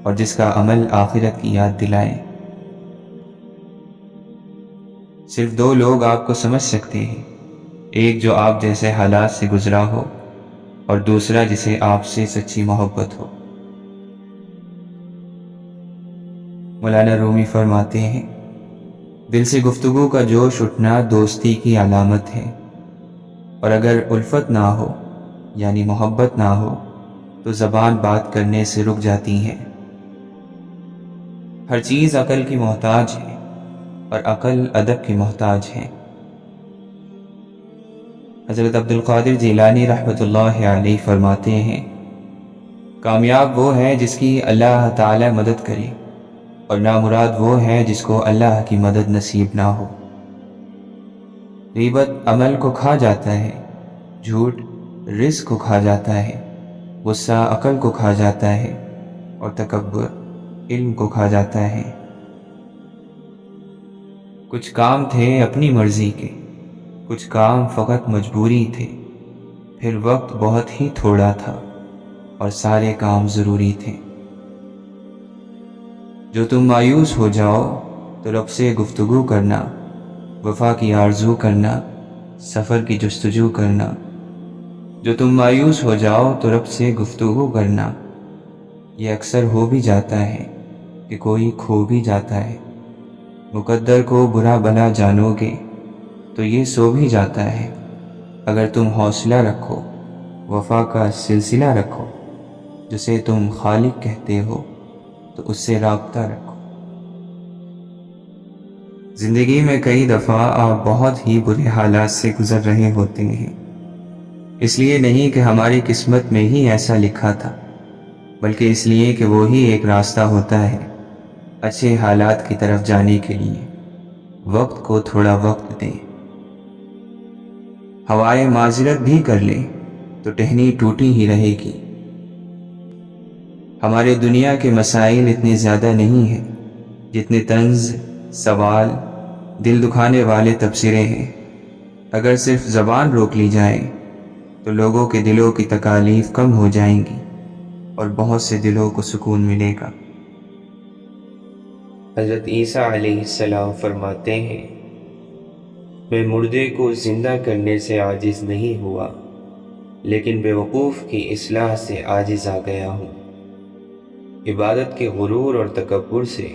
اور جس کا عمل آخرت کی یاد دلائے۔ صرف دو لوگ آپ کو سمجھ سکتے ہیں، ایک جو آپ جیسے حالات سے گزرا ہو، اور دوسرا جسے آپ سے سچی محبت ہو۔ مولانا رومی فرماتے ہیں، دل سے گفتگو کا جوش اٹھنا دوستی کی علامت ہے، اور اگر الفت نہ ہو یعنی محبت نہ ہو تو زبان بات کرنے سے رک جاتی ہے۔ ہر چیز عقل کی محتاج ہے، اور عقل ادب کی محتاج ہے۔ حضرت عبد القادر جیلانی رحمۃ اللہ علیہ فرماتے ہیں، کامیاب وہ ہے جس کی اللہ تعالی مدد کرے، اور نامراد وہ ہے جس کو اللہ کی مدد نصیب نہ ہو۔ غیبت عمل کو کھا جاتا ہے، جھوٹ رزق کو کھا جاتا ہے، غصہ عقل کو کھا جاتا ہے، اور تکبر علم کو کھا جاتا ہے۔ کچھ کام تھے اپنی مرضی کے، کچھ کام فقط مجبوری تھے، پھر وقت بہت ہی تھوڑا تھا اور سارے کام ضروری تھے۔ جو تم مایوس ہو جاؤ تو رب سے گفتگو کرنا، وفا کی آرزو کرنا، سفر کی جستجو کرنا۔ جو تم مایوس ہو جاؤ تو رب سے گفتگو کرنا، یہ اکثر ہو بھی جاتا ہے کہ کوئی کھو بھی جاتا ہے۔ مقدر کو برا بھلا جانو گے تو یہ سو بھی جاتا ہے۔ اگر تم حوصلہ رکھو، وفا کا سلسلہ رکھو، جسے تم خالق کہتے ہو تو اس سے رابطہ رکھو۔ زندگی میں کئی دفعہ آپ بہت ہی برے حالات سے گزر رہے ہوتے ہیں، اس لیے نہیں کہ ہماری قسمت میں ہی ایسا لکھا تھا، بلکہ اس لیے کہ وہی ایک راستہ ہوتا ہے اچھے حالات کی طرف جانے کے لیے۔ وقت کو تھوڑا وقت دیں۔ ہوائیں معذرت بھی کر لیں تو ٹہنی ٹوٹی ہی رہے گی۔ ہمارے دنیا کے مسائل اتنے زیادہ نہیں ہیں جتنے طنز، سوال، دل دکھانے والے تبصرے ہیں۔ اگر صرف زبان روک لی جائے تو لوگوں کے دلوں کی تکالیف کم ہو جائیں گی، اور بہت سے دلوں کو سکون ملے گا۔ حضرت عیسیٰ علیہ السلام فرماتے ہیں، میں مردے کو زندہ کرنے سے عاجز نہیں ہوا، لیکن بیوقوف کی اصلاح سے عاجز آ گیا ہوں۔ عبادت کے غرور اور تکبر سے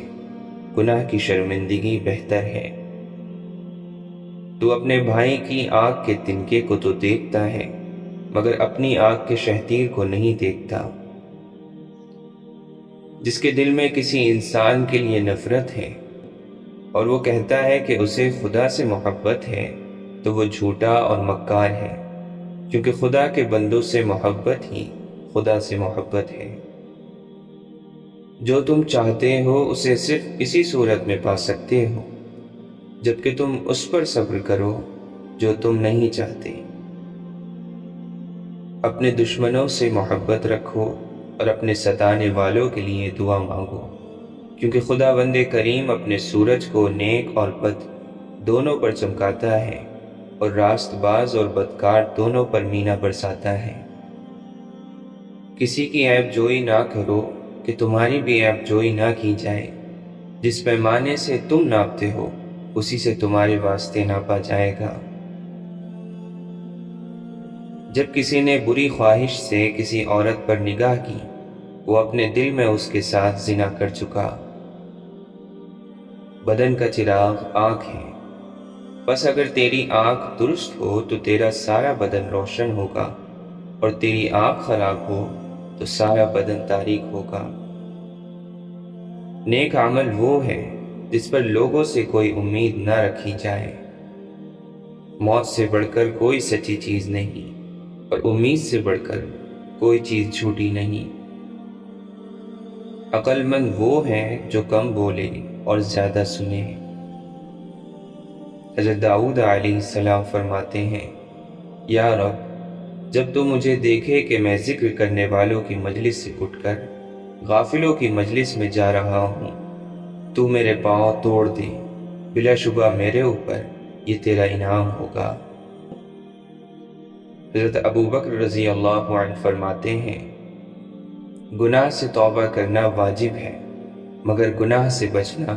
گناہ کی شرمندگی بہتر ہے۔ تو اپنے بھائی کی آنکھ کے تنکے کو تو دیکھتا ہے، مگر اپنی آنکھ کے شہتیر کو نہیں دیکھتا۔ جس کے دل میں کسی انسان کے لیے نفرت ہے اور وہ کہتا ہے کہ اسے خدا سے محبت ہے، تو وہ جھوٹا اور مکار ہے، کیونکہ خدا کے بندوں سے محبت ہی خدا سے محبت ہے۔ جو تم چاہتے ہو اسے صرف اسی صورت میں پا سکتے ہو جبکہ تم اس پر صبر کرو جو تم نہیں چاہتے۔ اپنے دشمنوں سے محبت رکھو اور اپنے ستانے والوں کے لیے دعا مانگو، کیونکہ خدا بند کریم اپنے سورج کو نیک اور بد دونوں پر چمکاتا ہے اور راست باز اور بدکار دونوں پر مینا برساتا ہے۔ کسی کی عیب جوئی نہ کرو کہ تمہاری بھی عیب جوئی نہ کی جائے۔ جس پیمانے سے تم ناپتے ہو اسی سے تمہارے واسطے ناپا جائے گا۔ جب کسی نے بری خواہش سے کسی عورت پر نگاہ کی، وہ اپنے دل میں اس کے ساتھ زنا کر چکا۔ بدن کا چراغ آنکھ ہے، بس اگر تیری آنکھ درست ہو تو تیرا سارا بدن روشن ہوگا، اور تیری آنکھ خراب ہو تو سارا بدن تاریک ہوگا۔ نیک عمل وہ ہے جس پر لوگوں سے کوئی امید نہ رکھی جائے۔ موت سے بڑھ کر کوئی سچی چیز نہیں، اور امید سے بڑھ کر کوئی چیز جھوٹی نہیں۔ عقل مند وہ ہے جو کم بولے اور زیادہ سنے۔ حضرت داؤد علیہ السلام فرماتے ہیں، یا رب، جب تو مجھے دیکھے کہ میں ذکر کرنے والوں کی مجلس سے اٹھ کر غافلوں کی مجلس میں جا رہا ہوں، تو میرے پاؤں توڑ دے، بلا شبہ میرے اوپر یہ تیرا انعام ہوگا۔ حضرت ابو بکر رضی اللہ عنہ فرماتے ہیں، گناہ سے توبہ کرنا واجب ہے، مگر گناہ سے بچنا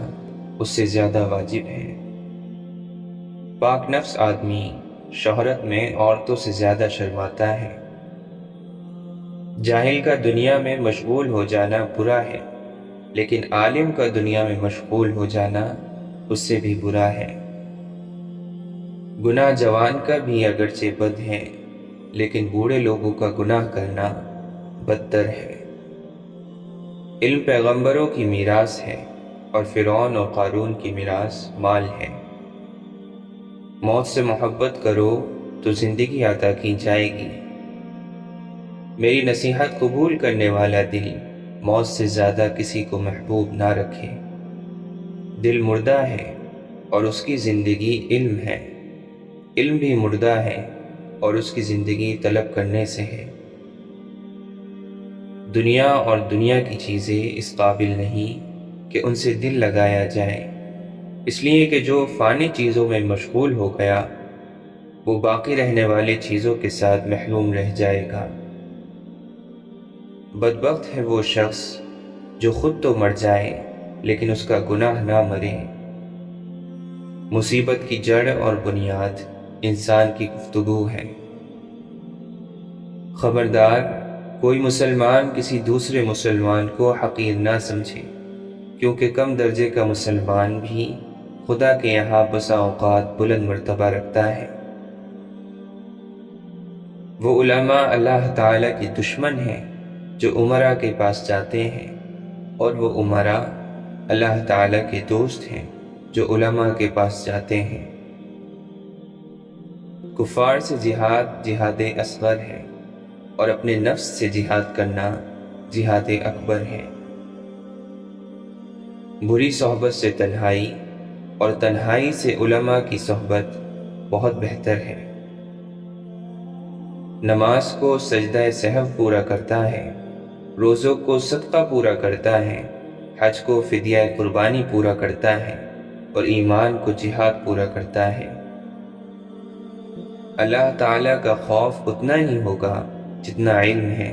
اس سے زیادہ واجب ہے۔ پاک نفس آدمی شہرت میں عورتوں سے زیادہ شرماتا ہے۔ جاہل کا دنیا میں مشغول ہو جانا برا ہے، لیکن عالم کا دنیا میں مشغول ہو جانا اس سے بھی برا ہے۔ گناہ جوان کا بھی اگرچہ بد ہے، لیکن بوڑھے لوگوں کا گناہ کرنا بدتر ہے۔ علم پیغمبروں کی میراث ہے، اور فرعون اور قارون کی میراث مال ہے۔ موت سے محبت کرو تو زندگی عطا کی جائے گی۔ میری نصیحت قبول کرنے والا دل موت سے زیادہ کسی کو محبوب نہ رکھے۔ دل مردہ ہے اور اس کی زندگی علم ہے، علم بھی مردہ ہے اور اس کی زندگی طلب کرنے سے ہے۔ دنیا اور دنیا کی چیزیں اس قابل نہیں کہ ان سے دل لگایا جائے، اس لیے کہ جو فانی چیزوں میں مشغول ہو گیا وہ باقی رہنے والے چیزوں کے ساتھ محروم رہ جائے گا۔ بدبخت ہے وہ شخص جو خود تو مر جائے لیکن اس کا گناہ نہ مرے۔ مصیبت کی جڑ اور بنیاد انسان کی گفتگو ہے۔ خبردار، کوئی مسلمان کسی دوسرے مسلمان کو حقیر نہ سمجھے، کیونکہ کم درجے کا مسلمان بھی خدا کے یہاں بسا اوقات بلند مرتبہ رکھتا ہے۔ وہ علماء اللہ تعالیٰ کے دشمن ہیں جو امراء کے پاس جاتے ہیں، اور وہ امراء اللہ تعالیٰ کے دوست ہیں جو علماء کے پاس جاتے ہیں۔ کفار سے جہاد جہاد اصغر ہے، اور اپنے نفس سے جہاد کرنا جہاد اکبر ہے۔ بری صحبت سے تنہائی، اور تنہائی سے علماء کی صحبت بہت بہتر ہے۔ نماز کو سجدہ سہو پورا کرتا ہے، روزوں کو صدقہ پورا کرتا ہے، حج کو فدیہ قربانی پورا کرتا ہے، اور ایمان کو جہاد پورا کرتا ہے۔ اللہ تعالیٰ کا خوف اتنا ہی ہوگا جتنا علم ہے،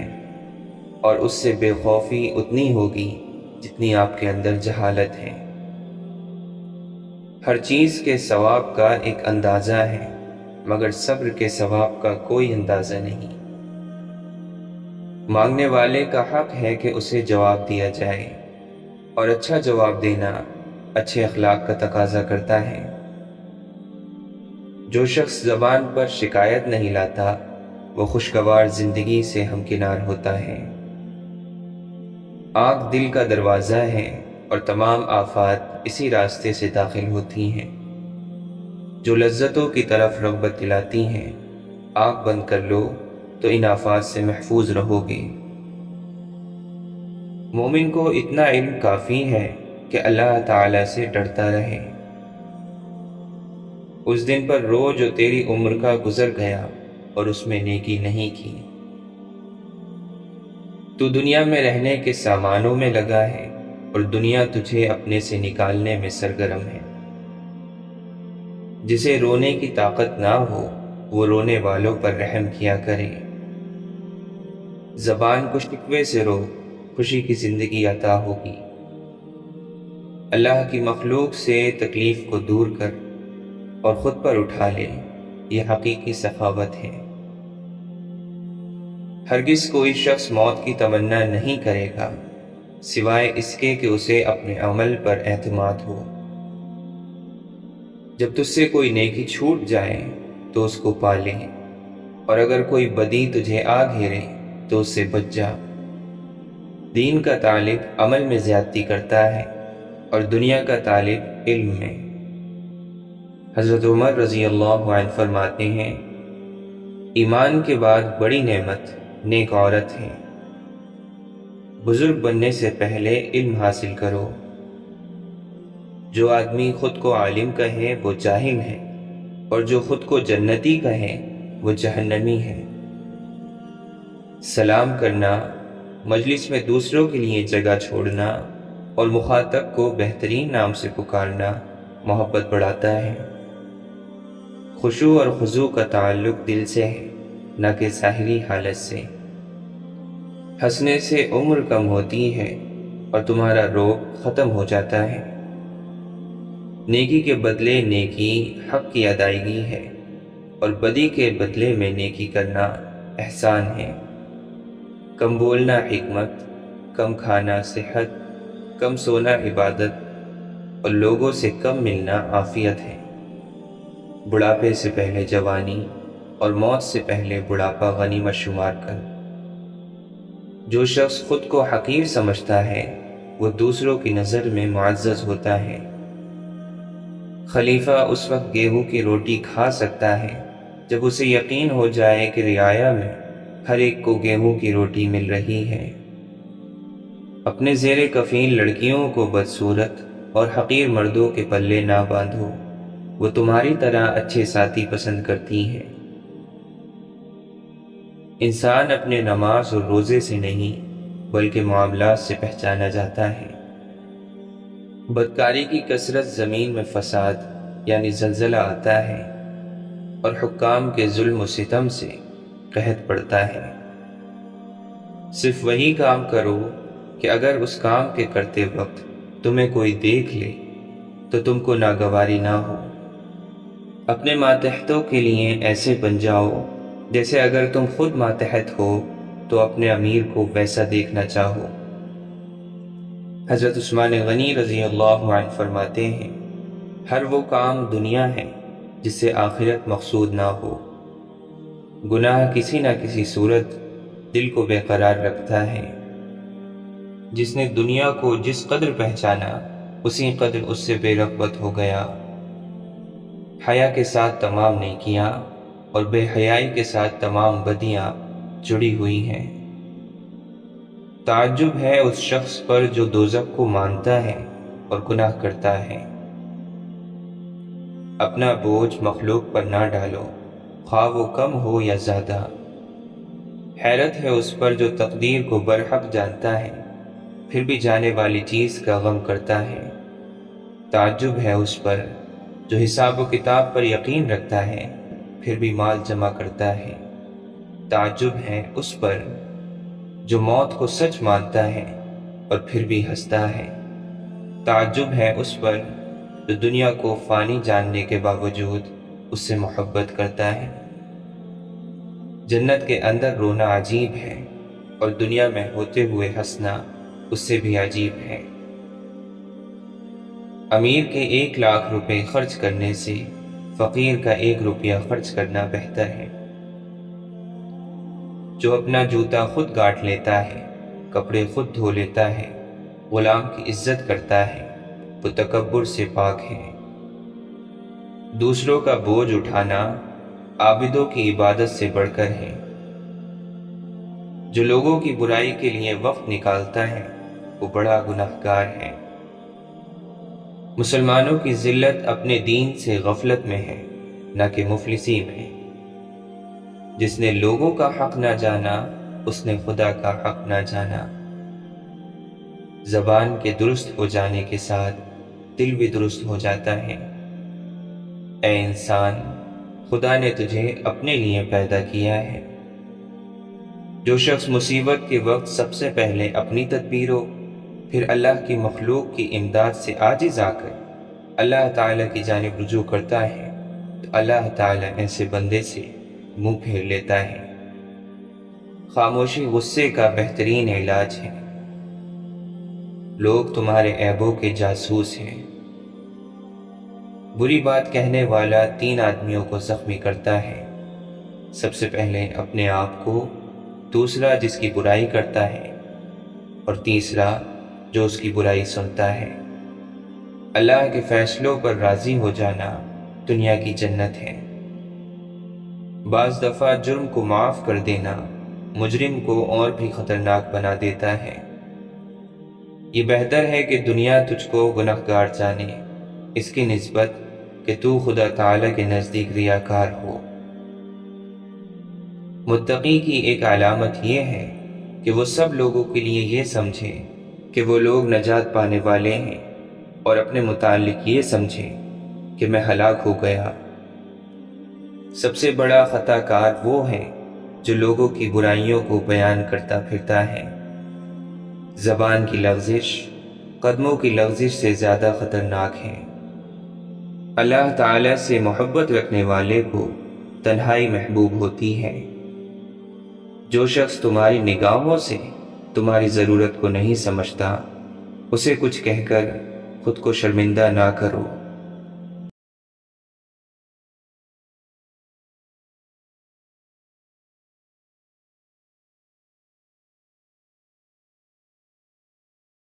اور اس سے بے خوفی اتنی ہوگی جتنی آپ کے اندر جہالت ہے۔ ہر چیز کے ثواب کا ایک اندازہ ہے، مگر صبر کے ثواب کا کوئی اندازہ نہیں۔ مانگنے والے کا حق ہے کہ اسے جواب دیا جائے، اور اچھا جواب دینا اچھے اخلاق کا تقاضا کرتا ہے۔ جو شخص زبان پر شکایت نہیں لاتا وہ خوشگوار زندگی سے ہمکنار ہوتا ہے۔ آنکھ دل کا دروازہ ہے اور تمام آفات اسی راستے سے داخل ہوتی ہیں۔ جو لذتوں کی طرف رغبت دلاتی ہیں، آنکھ بند کر لو تو ان آفات سے محفوظ رہو گے۔ مومن کو اتنا علم کافی ہے کہ اللہ تعالی سے ڈرتا رہے۔ اس دن پر رو جو تیری عمر کا گزر گیا اور اس میں نیکی نہیں کی۔ تو دنیا میں رہنے کے سامانوں میں لگا ہے اور دنیا تجھے اپنے سے نکالنے میں سرگرم ہے۔ جسے رونے کی طاقت نہ ہو وہ رونے والوں پر رحم کیا کرے۔ زبان کو شکوے سے رو، خوشی کی زندگی عطا ہوگی۔ اللہ کی مخلوق سے تکلیف کو دور کر اور خود پر اٹھا لے، یہ حقیقی سخاوت ہے۔ ہرگز کوئی شخص موت کی تمنا نہیں کرے گا سوائے اس کے کہ اسے اپنے عمل پر اعتماد ہو۔ جب تجھ سے کوئی نیکی چھوٹ جائے تو اس کو پا لے، اور اگر کوئی بدی تجھے آ گھیرے تو اس سے بچ جا۔ دین کا طالب عمل میں زیادتی کرتا ہے اور دنیا کا طالب علم میں۔ حضرت عمر رضی اللہ عنہ فرماتے ہیں، ایمان کے بعد بڑی نعمت نیک عورت ہے۔ بزرگ بننے سے پہلے علم حاصل کرو۔ جو آدمی خود کو عالم کہے وہ جاہل ہے، اور جو خود کو جنتی کہے وہ جہنمی ہے۔ سلام کرنا، مجلس میں دوسروں کے لیے جگہ چھوڑنا اور مخاطب کو بہترین نام سے پکارنا محبت بڑھاتا ہے۔ خشوع اور خضوع کا تعلق دل سے ہے، نہ کہ ظاہری حالت سے۔ ہنسنے سے عمر کم ہوتی ہے اور تمہارا روگ ختم ہو جاتا ہے۔ نیکی کے بدلے نیکی حق کی ادائیگی ہے، اور بدی کے بدلے میں نیکی کرنا احسان ہے۔ کم بولنا حکمت، کم کھانا صحت، کم سونا عبادت، اور لوگوں سے کم ملنا عافیت ہے۔ بڑھاپے سے پہلے جوانی اور موت سے پہلے بڑھاپا غنیمت شمار کر۔ جو شخص خود کو حقیر سمجھتا ہے وہ دوسروں کی نظر میں معزز ہوتا ہے۔ خلیفہ اس وقت گیہوں کی روٹی کھا سکتا ہے جب اسے یقین ہو جائے کہ رعایا میں ہر ایک کو گیہوں کی روٹی مل رہی ہے۔ اپنے زیر کفین لڑکیوں کو بدصورت اور حقیر مردوں کے پلے نہ باندھو، وہ تمہاری طرح اچھے ساتھی پسند کرتی ہیں۔ انسان اپنے نماز اور روزے سے نہیں بلکہ معاملات سے پہچانا جاتا ہے۔ بدکاری کی کثرت زمین میں فساد یعنی زلزلہ آتا ہے، اور حکام کے ظلم و ستم سے قحط پڑتا ہے۔ صرف وہی کام کرو کہ اگر اس کام کے کرتے وقت تمہیں کوئی دیکھ لے تو تم کو ناگواری نہ ہو۔ اپنے ماتحتوں کے لیے ایسے بن جاؤ جیسے اگر تم خود ماتحت ہو تو اپنے امیر کو ویسا دیکھنا چاہو۔ حضرت عثمان غنی رضی اللہ عنہ فرماتے ہیں، ہر وہ کام دنیا ہے جس سے آخرت مقصود نہ ہو۔ گناہ کسی نہ کسی صورت دل کو بے قرار رکھتا ہے۔ جس نے دنیا کو جس قدر پہچانا اسی قدر اس سے بے رغبت ہو گیا۔ حیا کے ساتھ تمام نیکیاں اور بے حیائی کے ساتھ تمام بدیاں جڑی ہوئی ہیں۔ تعجب ہے اس شخص پر جو دوزخ کو مانتا ہے اور گناہ کرتا ہے۔ اپنا بوجھ مخلوق پر نہ ڈالو، خواہ وہ کم ہو یا زیادہ۔ حیرت ہے اس پر جو تقدیر کو برحق جانتا ہے پھر بھی جانے والی چیز کا غم کرتا ہے۔ تعجب ہے اس پر جو حساب و کتاب پر یقین رکھتا ہے پھر بھی مال جمع کرتا ہے۔ تعجب ہے اس پر جو موت کو سچ مانتا ہے اور پھر بھی ہنستا ہے۔ تعجب ہے اس پر جو دنیا کو فانی جاننے کے باوجود اس سے محبت کرتا ہے۔ جنت کے اندر رونا عجیب ہے اور دنیا میں ہوتے ہوئے ہنسنا اس سے بھی عجیب ہے۔ امیر کے 1,00,000 روپے خرچ کرنے سے فقیر کا 1 روپیہ خرچ کرنا بہتر ہے۔ جو اپنا جوتا خود گاٹ لیتا ہے، کپڑے خود دھو لیتا ہے، غلام کی عزت کرتا ہے، وہ تکبر سے پاک ہے۔ دوسروں کا بوجھ اٹھانا عابدوں کی عبادت سے بڑھ کر ہے۔ جو لوگوں کی برائی کے لیے وقت نکالتا ہے وہ بڑا گنہگار ہے۔ مسلمانوں کی ذلت اپنے دین سے غفلت میں ہے، نہ کہ مفلسی میں۔ جس نے لوگوں کا حق نہ جانا اس نے خدا کا حق نہ جانا۔ زبان کے درست ہو جانے کے ساتھ دل بھی درست ہو جاتا ہے۔ اے انسان، خدا نے تجھے اپنے لیے پیدا کیا ہے۔ جو شخص مصیبت کے وقت سب سے پہلے اپنی تدبیروں پھر اللہ کی مخلوق کی امداد سے عاجز آ کر اللہ تعالیٰ کی جانب رجوع کرتا ہے تو اللہ تعالیٰ ایسے بندے سے منہ پھیر لیتا ہے۔ خاموشی غصے کا بہترین علاج ہے۔ لوگ تمہارے عیبوں کے جاسوس ہیں۔ بری بات کہنے والا 3 آدمیوں کو زخمی کرتا ہے۔ سب سے پہلے اپنے آپ کو، دوسرا جس کی برائی کرتا ہے، اور تیسرا جو اس کی برائی سنتا ہے۔ اللہ کے فیصلوں پر راضی ہو جانا دنیا کی جنت ہے۔ بعض دفعہ جرم کو معاف کر دینا مجرم کو اور بھی خطرناک بنا دیتا ہے۔ یہ بہتر ہے کہ دنیا تجھ کو گنہگار جانے اس کی نسبت کہ تو خدا تعالیٰ کے نزدیک ریاکار ہو۔ متقی کی ایک علامت یہ ہے کہ وہ سب لوگوں کے لیے یہ سمجھے کہ وہ لوگ نجات پانے والے ہیں اور اپنے متعلق یہ سمجھے کہ میں ہلاک ہو گیا۔ سب سے بڑا خطا کار وہ ہے جو لوگوں کی برائیوں کو بیان کرتا پھرتا ہے۔ زبان کی لغزش قدموں کی لغزش سے زیادہ خطرناک ہے۔ اللہ تعالیٰ سے محبت رکھنے والے کو تنہائی محبوب ہوتی ہے۔ جو شخص تمہاری نگاہوں سے تمہاری ضرورت کو نہیں سمجھتا اسے کچھ کہہ کر خود کو شرمندہ نہ کرو۔